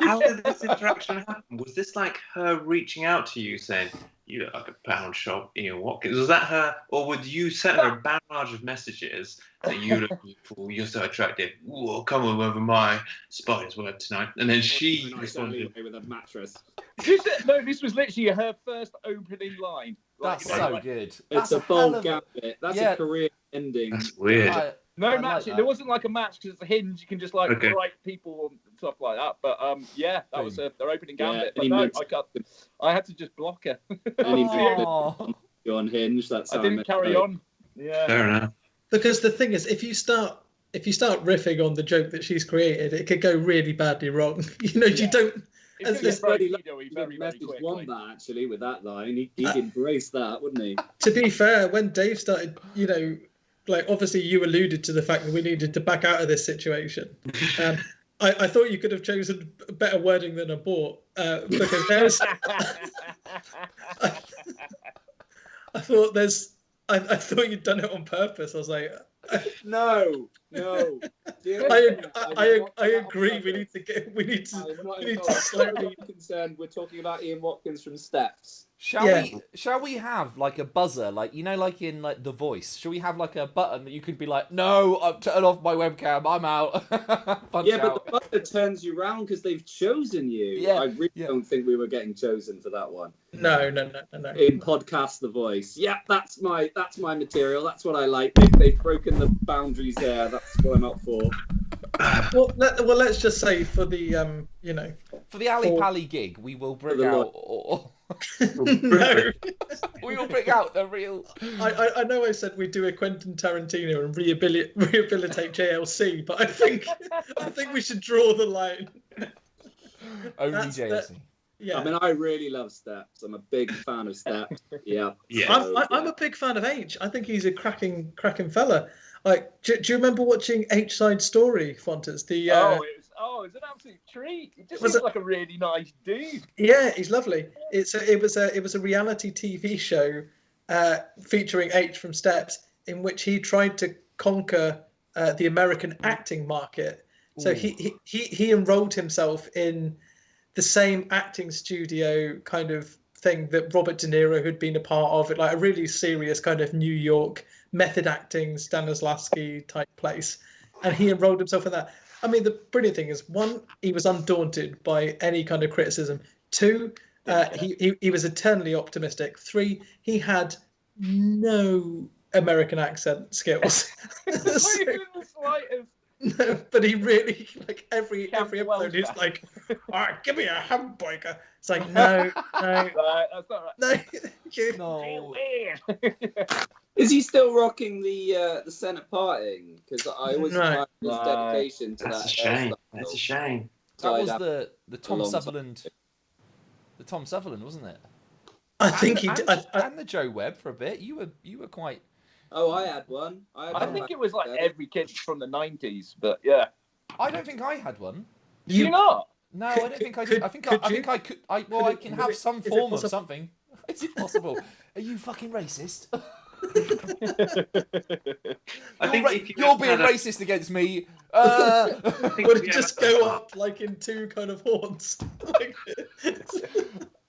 How did this interaction happen? Was this like her reaching out to you saying, "You look like a pound shop Ian Watkins"? Was that her, or would you send her a barrage of messages that you look beautiful, you're so attractive, ooh, come over my spider's web tonight, and then she responded with a mattress. This was literally her first opening line. That's you know, so good. It's That's a hell bold of gambit. That's Yeah. a career ending. That's weird. No I match. like that. There wasn't like a match because it's a Hinge. You can just like Okay. write people and stuff like that. But yeah, that was their opening gambit. any But no, moves- I had to just block her. Any Aw. Go on Hinge. That's I how didn't met carry her. on. Yeah. Fair enough. because the thing is, if you start riffing on the joke that she's created, it could go really badly wrong. You know, you Yeah. don't. It's As gonna get very Freddie video-y very Message quickly. won that actually with that line. He'd embrace that, wouldn't he? To be fair, when Dave started, you know, like obviously you alluded to the fact that we needed to back out of this situation. I thought you could have chosen better wording than abort because there's. I thought there's. I thought you'd done it on purpose. I was like, No. I agree. We need to slowly. Concerned. We're talking about Ian Watkins from Steps. Shall we have like a buzzer, like you know, like in like The Voice? Shall we have like a button that you could be like, "No, I've turned off my webcam. I'm out." Punch Yeah, out. but the butler turns you round because they've chosen you. Yeah, I really yeah. don't think we were getting chosen for that one. No. In podcast The Voice. Yeah, that's my material. That's what I like. They've broken the boundaries there. That's what I'm up for. Well, let's just say for the you know. For the Ali Pally gig, we will bring the out. No. We will bring out the real. I know I said we'd do a Quentin Tarantino and rehabilitate JLC, but I think we should draw the line. Only That's the- JLC. Yeah. I mean, I really love Steps. I'm a big fan of Steps. Yeah. Yeah. I'm a big fan of H. I think he's a cracking fella. Like, do you remember watching H Side Story, Fontes? The It's an absolute treat. He just Was seems it- like a really nice dude. yeah, he's lovely. It was a reality TV show featuring H from Steps, in which he tried to conquer the American acting market. So he enrolled himself in the same acting studio kind of thing that Robert De Niro had been a part of, like a really serious kind of New York method acting Stanislavski type place, and he enrolled himself in that. I mean, the brilliant thing is, one, he was undaunted by any kind of criticism. Two, he was eternally optimistic. Three, he had no American accent skills. Not even the slightest. No, but he really, like every episode, he's Welsh. like, "All right, give me a hamburger." It's like, no, Right, that's not right. no. No. Is he still rocking the Senate parting? Because I always No. admire his dedication to That's that. a shame. hairstyle. That's a shame. That was Tied up the Tom a long time. Sutherland. The Tom Sutherland, wasn't it? I think he and, did. and the Joe Webb for a bit. You were quite. Oh, I had one. I think it was like every kid from the 90s, but yeah. I don't think I had one. Do you not? No, I don't think I do. I think I could. I can have some form of something. Is it possible? Are you fucking racist? I think if you're being racist against me. Would it just go up like in two kind of horns?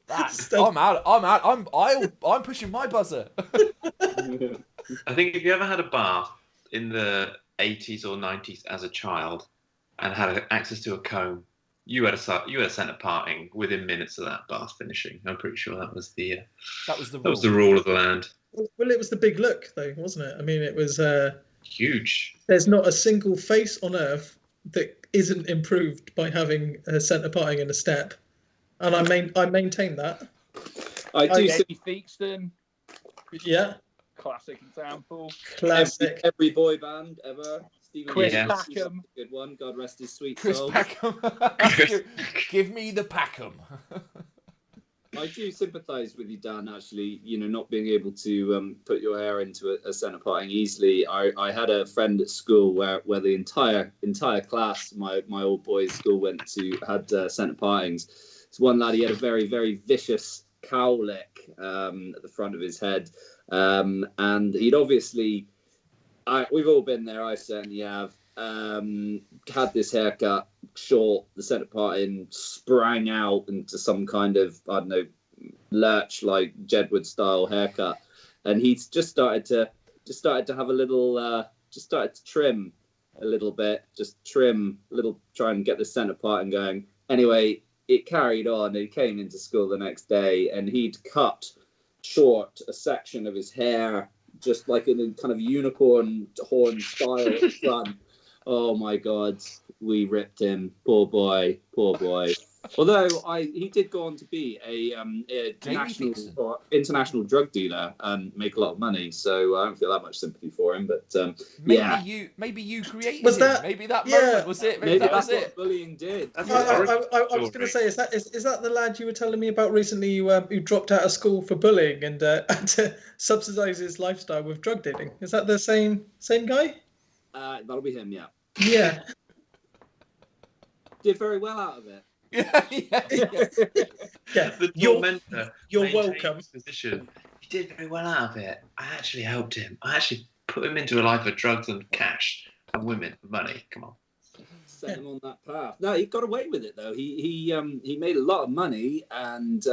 I'm out. I'm pushing my buzzer. I think if you ever had a bath in the 80s or 90s as a child and had access to a comb, you had a centre parting within minutes of that bath finishing. I'm pretty sure that was the rule of the land. Well, it was the big look, though, wasn't it? I mean, it was huge. There's not a single face on earth that isn't improved by having a centre parting and a step, and I maintain that. I do. Theakston. Yeah. Classic example. Classic. Every boy band ever. Chris Packham. Good one. God rest his sweet Chris soul. Packham. Give me the Packham. I do sympathise with you, Dan. Actually, not being able to put your hair into a centre parting easily. I had a friend at school where the entire class, my old boys' school had centre partings. So one lad, he had a very, very vicious cowlick at the front of his head, and he'd obviously, we've all been there. I certainly have. Had this haircut, short, the centre parting sprang out into some kind of, I don't know, lurch like Jedward style haircut, and he's just started to have a little, just started to trim a little bit, try and get the centre parting going. Anyway, it carried on. He came into school the next day, and he'd cut short a section of his hair, just like in a kind of unicorn horn style at the front. Oh my God, we ripped him. Poor boy. Although he did go on to be a international drug dealer and make a lot of money, so I don't feel that much sympathy for him. But maybe you created was that, him. Maybe that moment was it. Maybe that that's was what it. bullying did. I was going to say, is that the lad you were telling me about recently who dropped out of school for bullying and had to subsidise his lifestyle with drug dealing? Is that the same guy? That'll be him, yeah. Yeah. Did very well out of it. Yeah. You're welcome. Position. He did very well out of it. I actually helped him. I actually put him into a life of drugs and cash and women and money. Come on. Set him on that path. No, he got away with it though. He made a lot of money and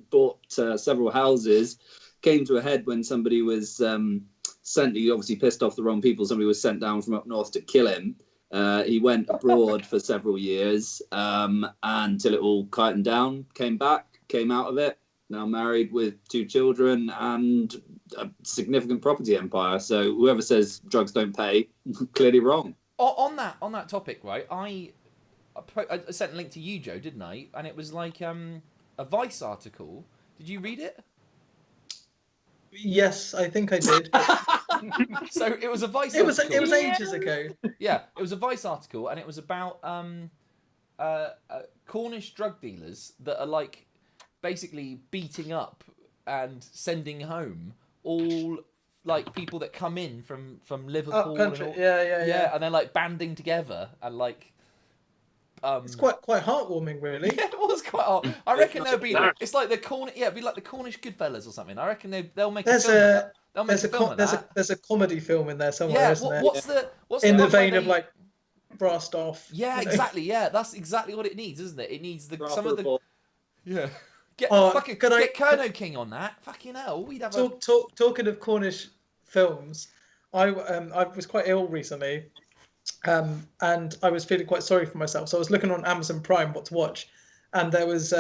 bought several houses. Came to a head when somebody was sent. He obviously pissed off the wrong people. Somebody was sent down from up north to kill him. He went abroad for several years until it all quietened down. Came back, came out of it. Now married with 2 children and a significant property empire. So whoever says drugs don't pay, clearly wrong. On that topic, right? I sent a link to you, Joe, didn't I? And it was like a Vice article. Did you read it? Yes, I think I did. So it was a Vice article. It was ages ago. Yeah, it was a Vice article, and it was about Cornish drug dealers that are like basically beating up and sending home all like people that come in from Liverpool. Country. And all, yeah. And they're like banding together and like. It's quite heartwarming, really. Yeah, it was quite hard. I reckon there'll be. It's like the it'd be like the Cornish Goodfellas or something. I reckon they'll make a film of that. They'll make a film of that. There's a comedy film in there somewhere, isn't there? What's in the the vein of like Brassed Off? Yeah, exactly. Yeah, that's exactly what it needs, isn't it? It needs some of the. Yeah. Get Kerno King on that. Fucking hell, we'd have talking of Cornish films, I was quite ill recently. And I was feeling quite sorry for myself, so I was looking on Amazon Prime what to watch, and there was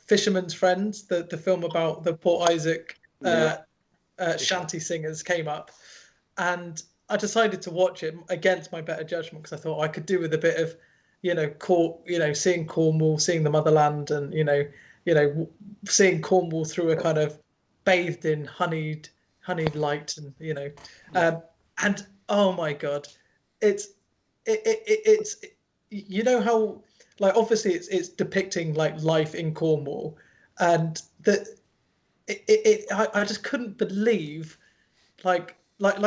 Fisherman's Friends, the film about the Port Isaac shanty singers came up, and I decided to watch it against my better judgment because I thought I could do with a bit of, seeing Cornwall, seeing the motherland, and seeing Cornwall through a kind of bathed in honeyed light, and and oh my God, it's how like obviously it's depicting like life in Cornwall, and that I just couldn't believe like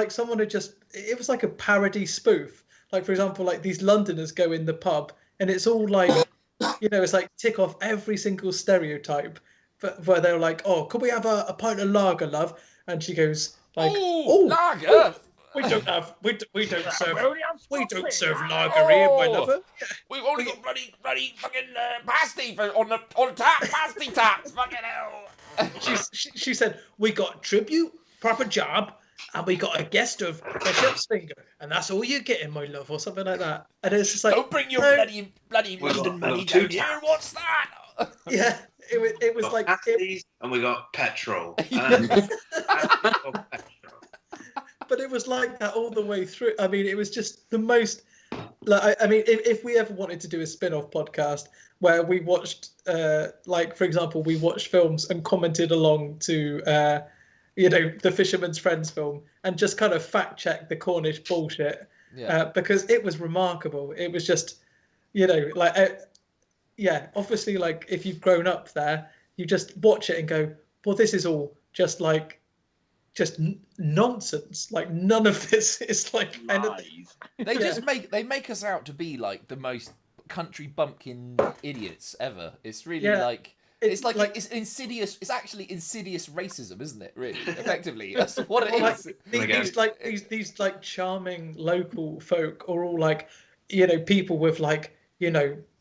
someone had just, it was like a parody spoof. Like for example, like these Londoners go in the pub and it's all like it's like tick off every single stereotype. But where they're like, oh, could we have a pint of lager, love? And she goes like, lager. we don't have we don't serve We don't serve lager here, my lover. We've only got bloody fucking pasty on tap, pasty tap. Fucking hell. She said we got a tribute, proper job, and we got a guest of Bishop's finger, and that's all you're getting, my love, or something like that. And it's just like, don't bring your bloody London money down here. What's that? Yeah, it was like pasties, and we got petrol. But it was like that all the way through. I mean, it was just the most. Like, I mean, if we ever wanted to do a spin-off podcast where we watched, like for example, we watched films and commented along to, the Fisherman's Friends film and just kind of fact-check the Cornish bullshit, because it was remarkable. It was just, obviously, like if you've grown up there, you just watch it and go, well, this is all just like. Just nonsense. Like none of this is like anything. They just make us out to be like the most country bumpkin idiots ever. It's really like it's insidious. It's actually insidious racism, isn't it? Really, effectively, that's what it is. These like charming local folk are all like, people with like,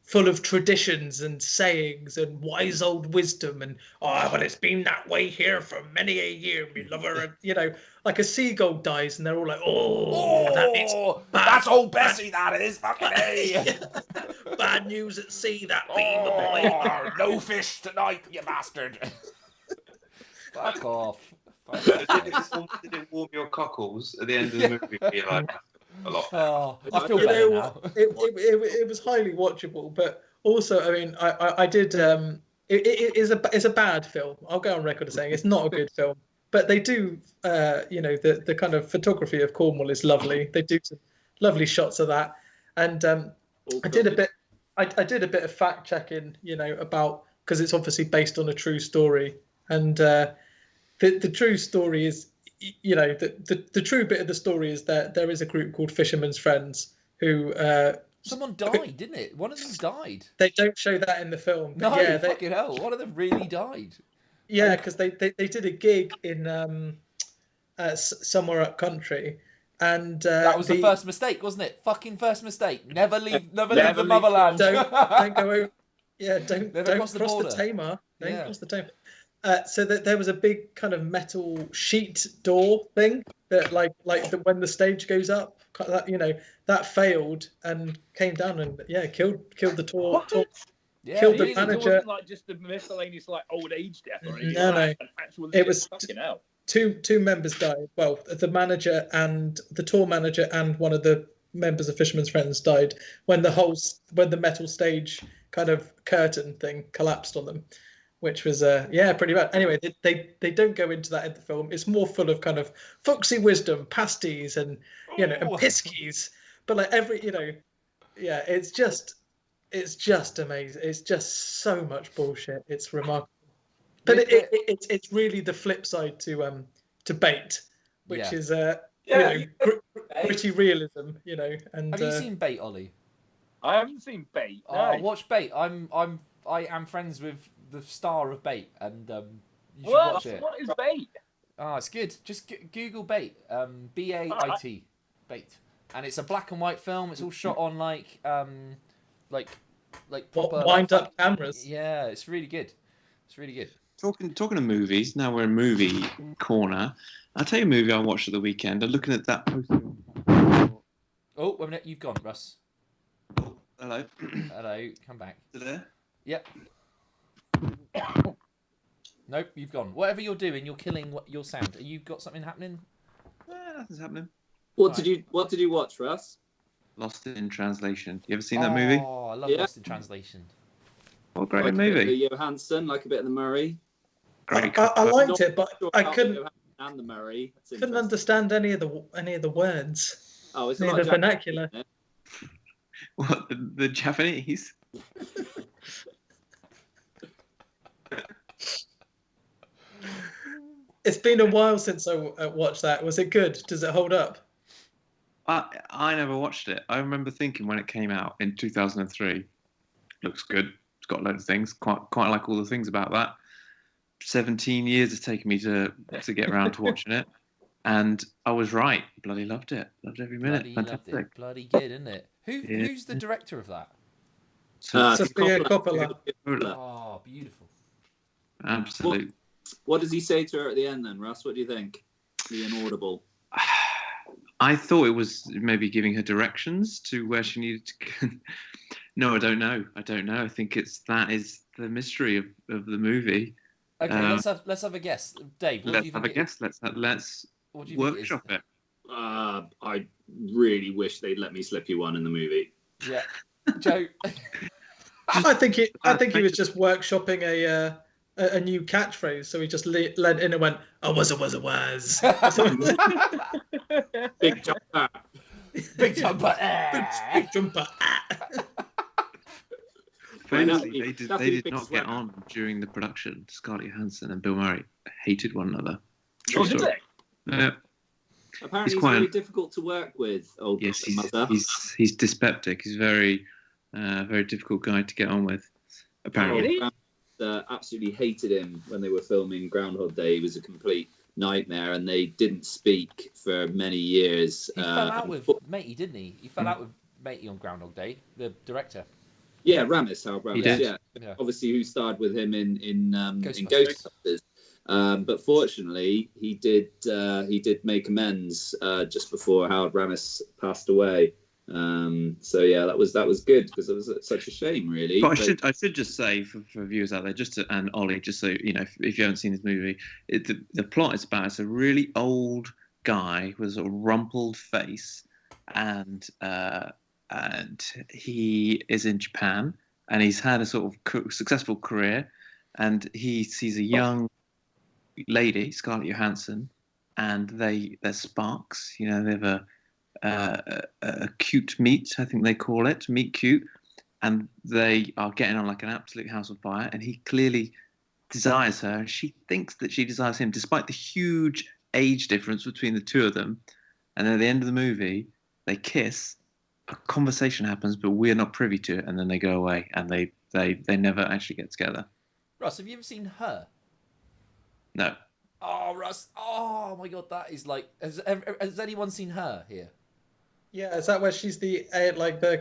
full of traditions and sayings and wise old wisdom and but it's been that way here for many a year, me lover, and like a seagull dies and they're all like, that's old Bessie, that is fucking A. Bad news at sea, that being the boy. No fish tonight, you bastard. Fuck off. Did it warm your cockles at the end of the movie? You're like, a lot. I feel better now. It was highly watchable, but also, I mean, I did. It's a bad film. I'll go on record as saying it's not a good film. But they do, the kind of photography of Cornwall is lovely. They do some lovely shots of that, and I did a bit of fact checking, about because it's obviously based on a true story, and the true story is. The true bit of the story is that there is a group called Fisherman's Friends who... Someone died, didn't it? One of them died. They don't show that in the film. No, fucking hell. One of them really died. Yeah, because they did a gig in somewhere up country. And that was the first mistake, wasn't it? Fucking first mistake. Never leave the motherland. Don't go over... Yeah, don't cross the Tamar. Don't cross the Tamar. So that there was a big kind of metal sheet door thing that when the stage goes up, that failed and came down and killed the tour. Killed the manager. It wasn't like just a miscellaneous old age death or anything. No. It was fucking hell. Two members died. Well, the manager and the tour manager and one of the members of Fisherman's Friends died when the metal stage kind of curtain thing collapsed on them. Which was pretty bad. Anyway, they don't go into that in the film. It's more full of kind of folksy wisdom, pasties, and and piskies. But like it's just amazing. It's just so much bullshit. It's remarkable. But it's really the flip side to Bait, which is gritty realism. And have you seen Bait, Ollie? I haven't seen Bait. No. Watch Bait. I am friends with the star of Bait, and you should watch it. What is Bait? It's good. Just Google Bait. BAIT. Bait. And it's a black and white film. It's all shot on like proper wind up cameras. Yeah, it's really good. It's really good. Talking of movies, now we're in movie corner. I'll tell you a movie I watched at the weekend. I'm looking at that poster. Oh, wait a minute, you've gone, Russ. Oh, hello. Hello, come back. Still there? Yep. Nope, you've gone. Whatever you're doing, you're killing your sound. Have you got something happening? Nothing's happening. What did you watch, Russ? Lost in Translation. You ever seen that movie? Oh, I love Lost in Translation. What a great like movie. A bit of the Johansson, like a bit of the Murray. Great. I liked it, but Sure I couldn't and the Murray. couldn't understand any of the words. Oh, it's Any of not the vernacular. What, the Japanese? It's been a while since I watched that. Was it good? Does it hold up? I never watched it. I remember thinking when it came out in 2003, looks good. got a load of things. Quite like all the things about that. 17 years it's taken me to get around to watching it, and I was right. Bloody loved it. Loved every minute. Bloody Fantastic. loved it. Bloody good, isn't it? Who's the director of that? Sophia Coppola. Oh, beautiful. Absolutely. What does he say to her at the end then, Russ? What do you think? The inaudible. I thought it was maybe giving her directions to where she needed to go. No, I don't know. I think that is the mystery of the movie. Okay, let's have a guess. Dave, what do you think? Let's what do you workshop think it. I really wish they'd let me slip you one in the movie. Yeah. Joe. I think he was just workshopping a new catchphrase, so he just led in and went, "Oh, was. Big jumper. Big jumper. Big jumper." Famously, they did not get on during the production. Scarlett Johansson and Bill Murray hated one another. Oh, did they? Yeah. Apparently, he's very difficult to work with. Old yes, mother. He's dyspeptic. He's very difficult guy to get on with. Apparently, absolutely hated him when they were filming Groundhog Day. He was a complete nightmare, and they didn't speak for many years. He fell out with Matey, didn't he? He fell out with Matey on Groundhog Day, the director. Yeah, Harold Ramis. Yeah. Obviously, who starred with him in Ghostbusters. But fortunately, he did make amends just before Harold Ramis passed away. So yeah, that was good because it was such a shame, really. But I should just say for viewers out there, and Ollie, just so you know, if you haven't seen this movie, the plot is about it's a really old guy with a sort of rumpled face, and he is in Japan, and he's had a sort of successful career, and he sees a young lady, Scarlett Johansson, and they're sparks. You know, they have a cute meet, I think they call it, meet cute, and they are getting on like an absolute house of fire, and he clearly desires her, and she thinks that she desires him, despite the huge age difference between the two of them. And then at the end of the movie, they kiss, a conversation happens, but we're not privy to it, and then they go away, and they never actually get together. Russ, have you ever seen Her? No. Oh, Russ. Oh, my God. That is like... Has anyone seen Her here? Yeah, is that where she's the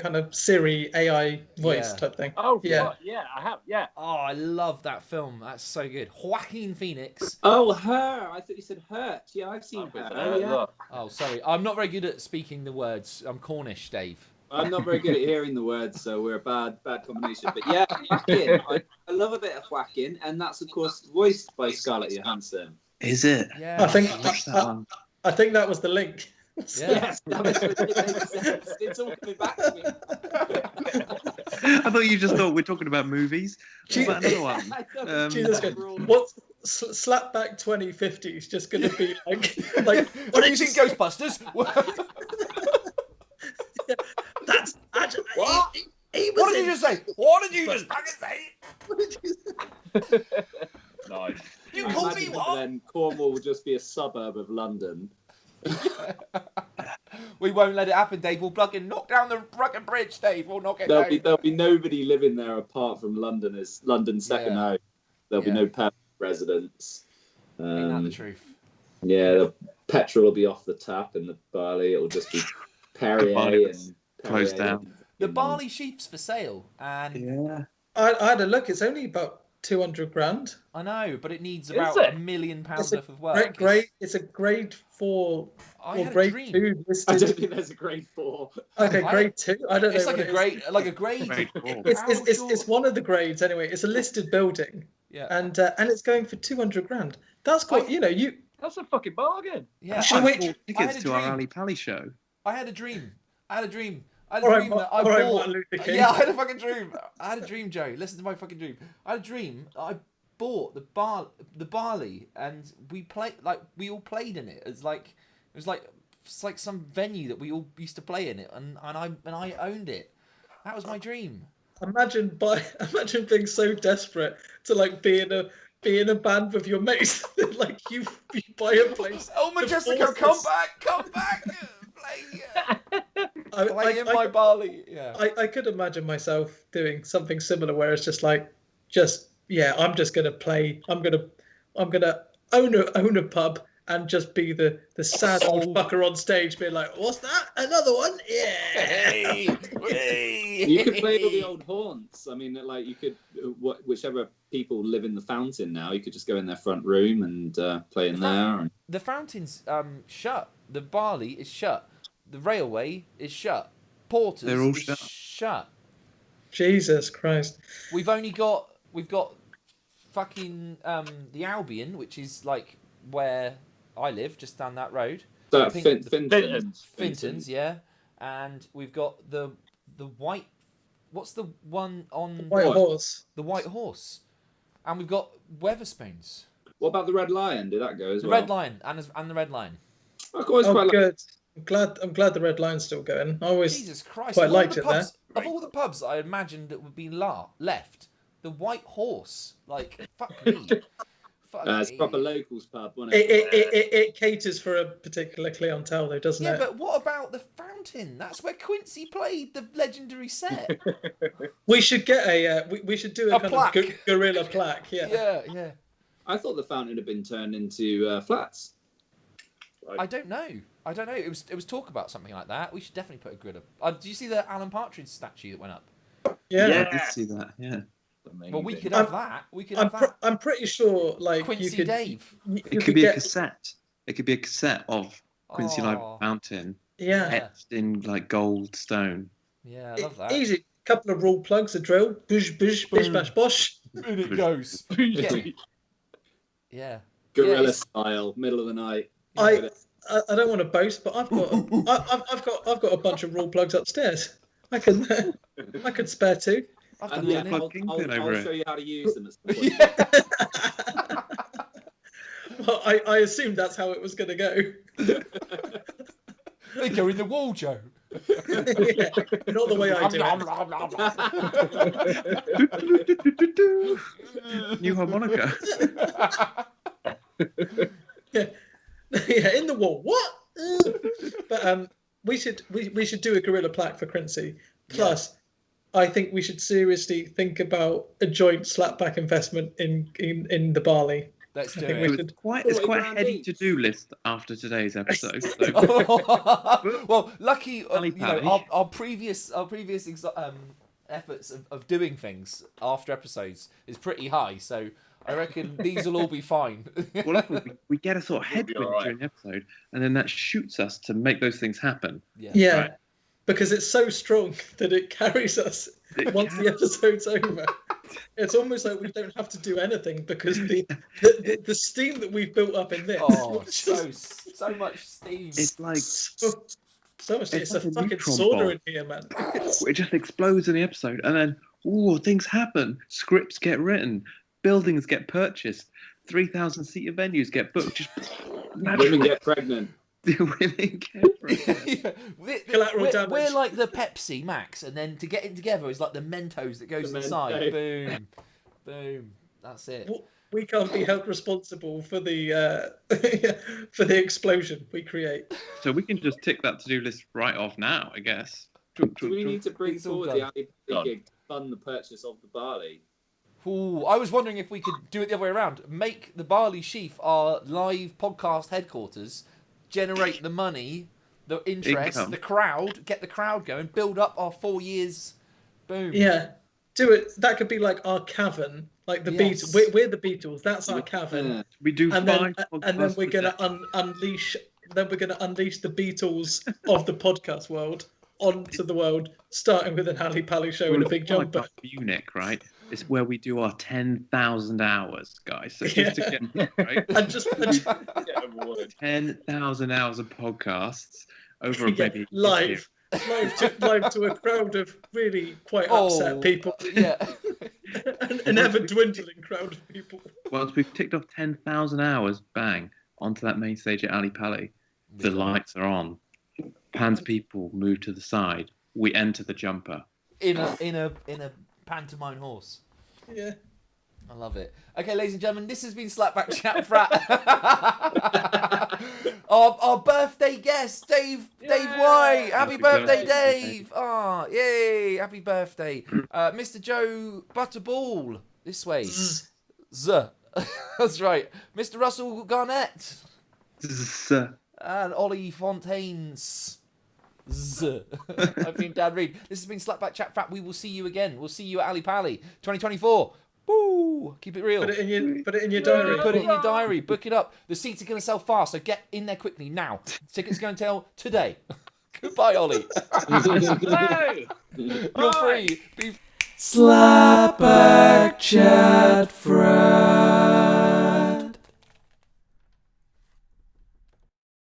kind of Siri AI voice type thing? Oh, yeah. Yeah, I have, yeah. Oh, I love that film. That's so good. Joaquin Phoenix. Oh, Her. I thought you said Hurt. Yeah, I've seen Her. Yeah. Oh, sorry. I'm not very good at speaking the words. I'm Cornish, Dave. I'm not very good at hearing the words, so we're a bad combination. But yeah, Joaquin. I love a bit of Joaquin, and that's, of course, voiced by Scarlett Johansson. Is it? Yeah. I think that was the link. Yeah. Yes, that makes sense. It's all coming back to me. I thought you just thought we're talking about movies. What about another one? Jesus Christ. What Slapback 2050 is just going to be like What have you seen Ghostbusters? Yeah, that's actually What? He What did you just say? What did you just fucking say? Nice. You called me Imagine what? Then Cornwall would just be a suburb of London. We won't let it happen, Dave. We'll knock down the fucking bridge, Dave. We'll knock it down. There'll be nobody living there apart from Londoners. London's second home. There'll be no permanent residents. Ain't that the truth? Yeah, the petrol will be off the tap, and the barley it'll just be Perrier and closed down. The barley sheep's for sale, and I had a look. It's only about 200 grand. I know, but it needs about £1 million worth of work. It's a grade 4 I or had grade a dream. 2 listed. I don't think there's a grade 4. Okay, grade 2. I don't know. It's like what a grade, like a grade. It's one of the grades anyway. It's a listed building. Yeah. And it's going for 200 grand. That's quite. That's a fucking bargain. Yeah. Should Wait, we tickets to our Ali Pally show? I had a dream. I had a dream that I Martin bought. Luther King. Yeah, I had a fucking dream. I had a dream, Joe. Listen to my fucking dream. I had a dream. I bought the barley, and we all played in it. It's like some venue that we all used to play in it, and I owned it. That was my dream. Imagine being so desperate to be in a band with your mates that you buy a place. Oh, Majestico, come back, play. Play in my barley. Yeah. I could imagine myself doing something similar, where it's just like, I'm just gonna play. I'm gonna own a pub and just be the sad old fucker on stage, being like, "What's that? Another one? Yeah." Hey. You could play all the old haunts. I mean, like you could, whichever people live in the fountain now, you could just go in their front room and play in there. And... The fountain's shut. The barley is shut. The railway is shut. Porters They're all is shut. Jesus Christ. We've got fucking the Albion, which is like where I live, just down that road. Finton's, yeah. And we've got the white. What's the one on The White Horse? The White Horse, and we've got Weatherspoons. What about the Red Lion? Did that go as The well? Red Lion and the Red Lion. I've always quite good. I'm glad the Red Line's still going. I always Jesus Christ! quite liked it there. Of all the pubs I imagined that would be left, the White Horse. Like fuck me. It's a proper locals pub, wasn't it? It caters for a particular clientele, though, doesn't it? Yeah, but what about the Fountain? That's where Quincy played the legendary set. We should get we should do a kind plaque. of gorilla plaque. Yeah. Yeah. I thought the Fountain had been turned into flats. I don't know. It was talk about something like that. We should definitely put a grid up. Did you see the Alan Partridge statue that went up? Yeah. I did see that. Yeah. Well, we could have that. I'm pretty sure, like Quincy Dave. It could be a cassette. It could be a cassette of Quincy Live Fountain. Yeah. Etched in like gold stone. Yeah, I love that. Easy. Couple of rule plugs, a drill. Bish, bish, bish, bash, bosh. In it goes. Yeah. Gorilla style, middle of the night. I don't want to boast, but I've got a bunch of rule plugs upstairs. I can spare two. I've And done then it. I'll show you how to use them at some point. Well, I assumed that's how it was going to go. They go in the wall, Joe. Yeah, not the way I do it. New harmonica. Yeah, in the wall. What? But we should do a gorilla plaque for Quincy. Plus, I think we should seriously think about a joint slapback investment in the barley. Let's do it. It's quite a heady to-do list after today's episode. So. Well, lucky Pally. our previous efforts of doing things after episodes is pretty high. So I reckon these will all be fine. Well, we get a sort of headwind right. during the episode, and then that shoots us to make those things happen. Yeah. Right. Because it's so strong that it carries us once the episode's over. It's almost like we don't have to do anything because the steam that we've built up in this. Oh, so much steam. It's like so much. It's like a a fucking neutron sauna bomb. in here, man. it just explodes in the episode, and then things happen. Scripts get written, buildings get purchased, 3,000 seater venues get booked. Just Women get pregnant. Women get pregnant. We're like the Pepsi Max, and then to get it together is like the Mentos that goes inside. Boom. That's it. We can't be held responsible for the for the explosion we create. So we can just tick that to-do list right off now, I guess. Do we need to bring It's all forward the done. Ali gig to fund the purchase of the barley? Ooh, I was wondering if we could do it the other way around. Make the Barley Sheaf our live podcast headquarters, generate the money, the interest, Income. the crowd, get the crowd going, build up our 4 years. Boom. Yeah, do it. That could be like our cavern, like the Yes. Beatles. We're the Beatles. That's our cavern. Yeah. We do And five then we're podcasts gonna a day. unleash. Then we're gonna unleash the Beatles of the podcast world onto the world, starting with an Ali Pally show and a big Well, it's jumper. like Munich, right? It's where we do our 10,000 hours, guys. So just to get right, And just 10,000 hours of podcasts over maybe live to a crowd of really quite upset people, Yeah. an ever dwindling crowd of people. Once we've ticked off 10,000 hours, bang, onto that main stage at Ali Pally. The lights are on. Pan's people move to the side. We enter the jumper. in a pantomime horse. Yeah. I love it. Okay, ladies and gentlemen, this has been Slapback Chat Frat. our birthday guest, Dave White. Happy birthday, Dave. Oh, yay. Happy birthday. Mr. Joe Butterball. This way. Z. That's right. Mr. Russell Garnett. And Ollie Fontaines. Z. I've been Dan Reed. This has been Slapback Chat Frat. We will see you again. We'll see you at Ali Pally 2024. Woo! Keep it real. Put it in your diary. Put it in your diary. Book it up. The seats are going to sell fast, so get in there quickly now. Tickets going to sell today. Goodbye, Ollie. You're free. Slapback Chat Frat.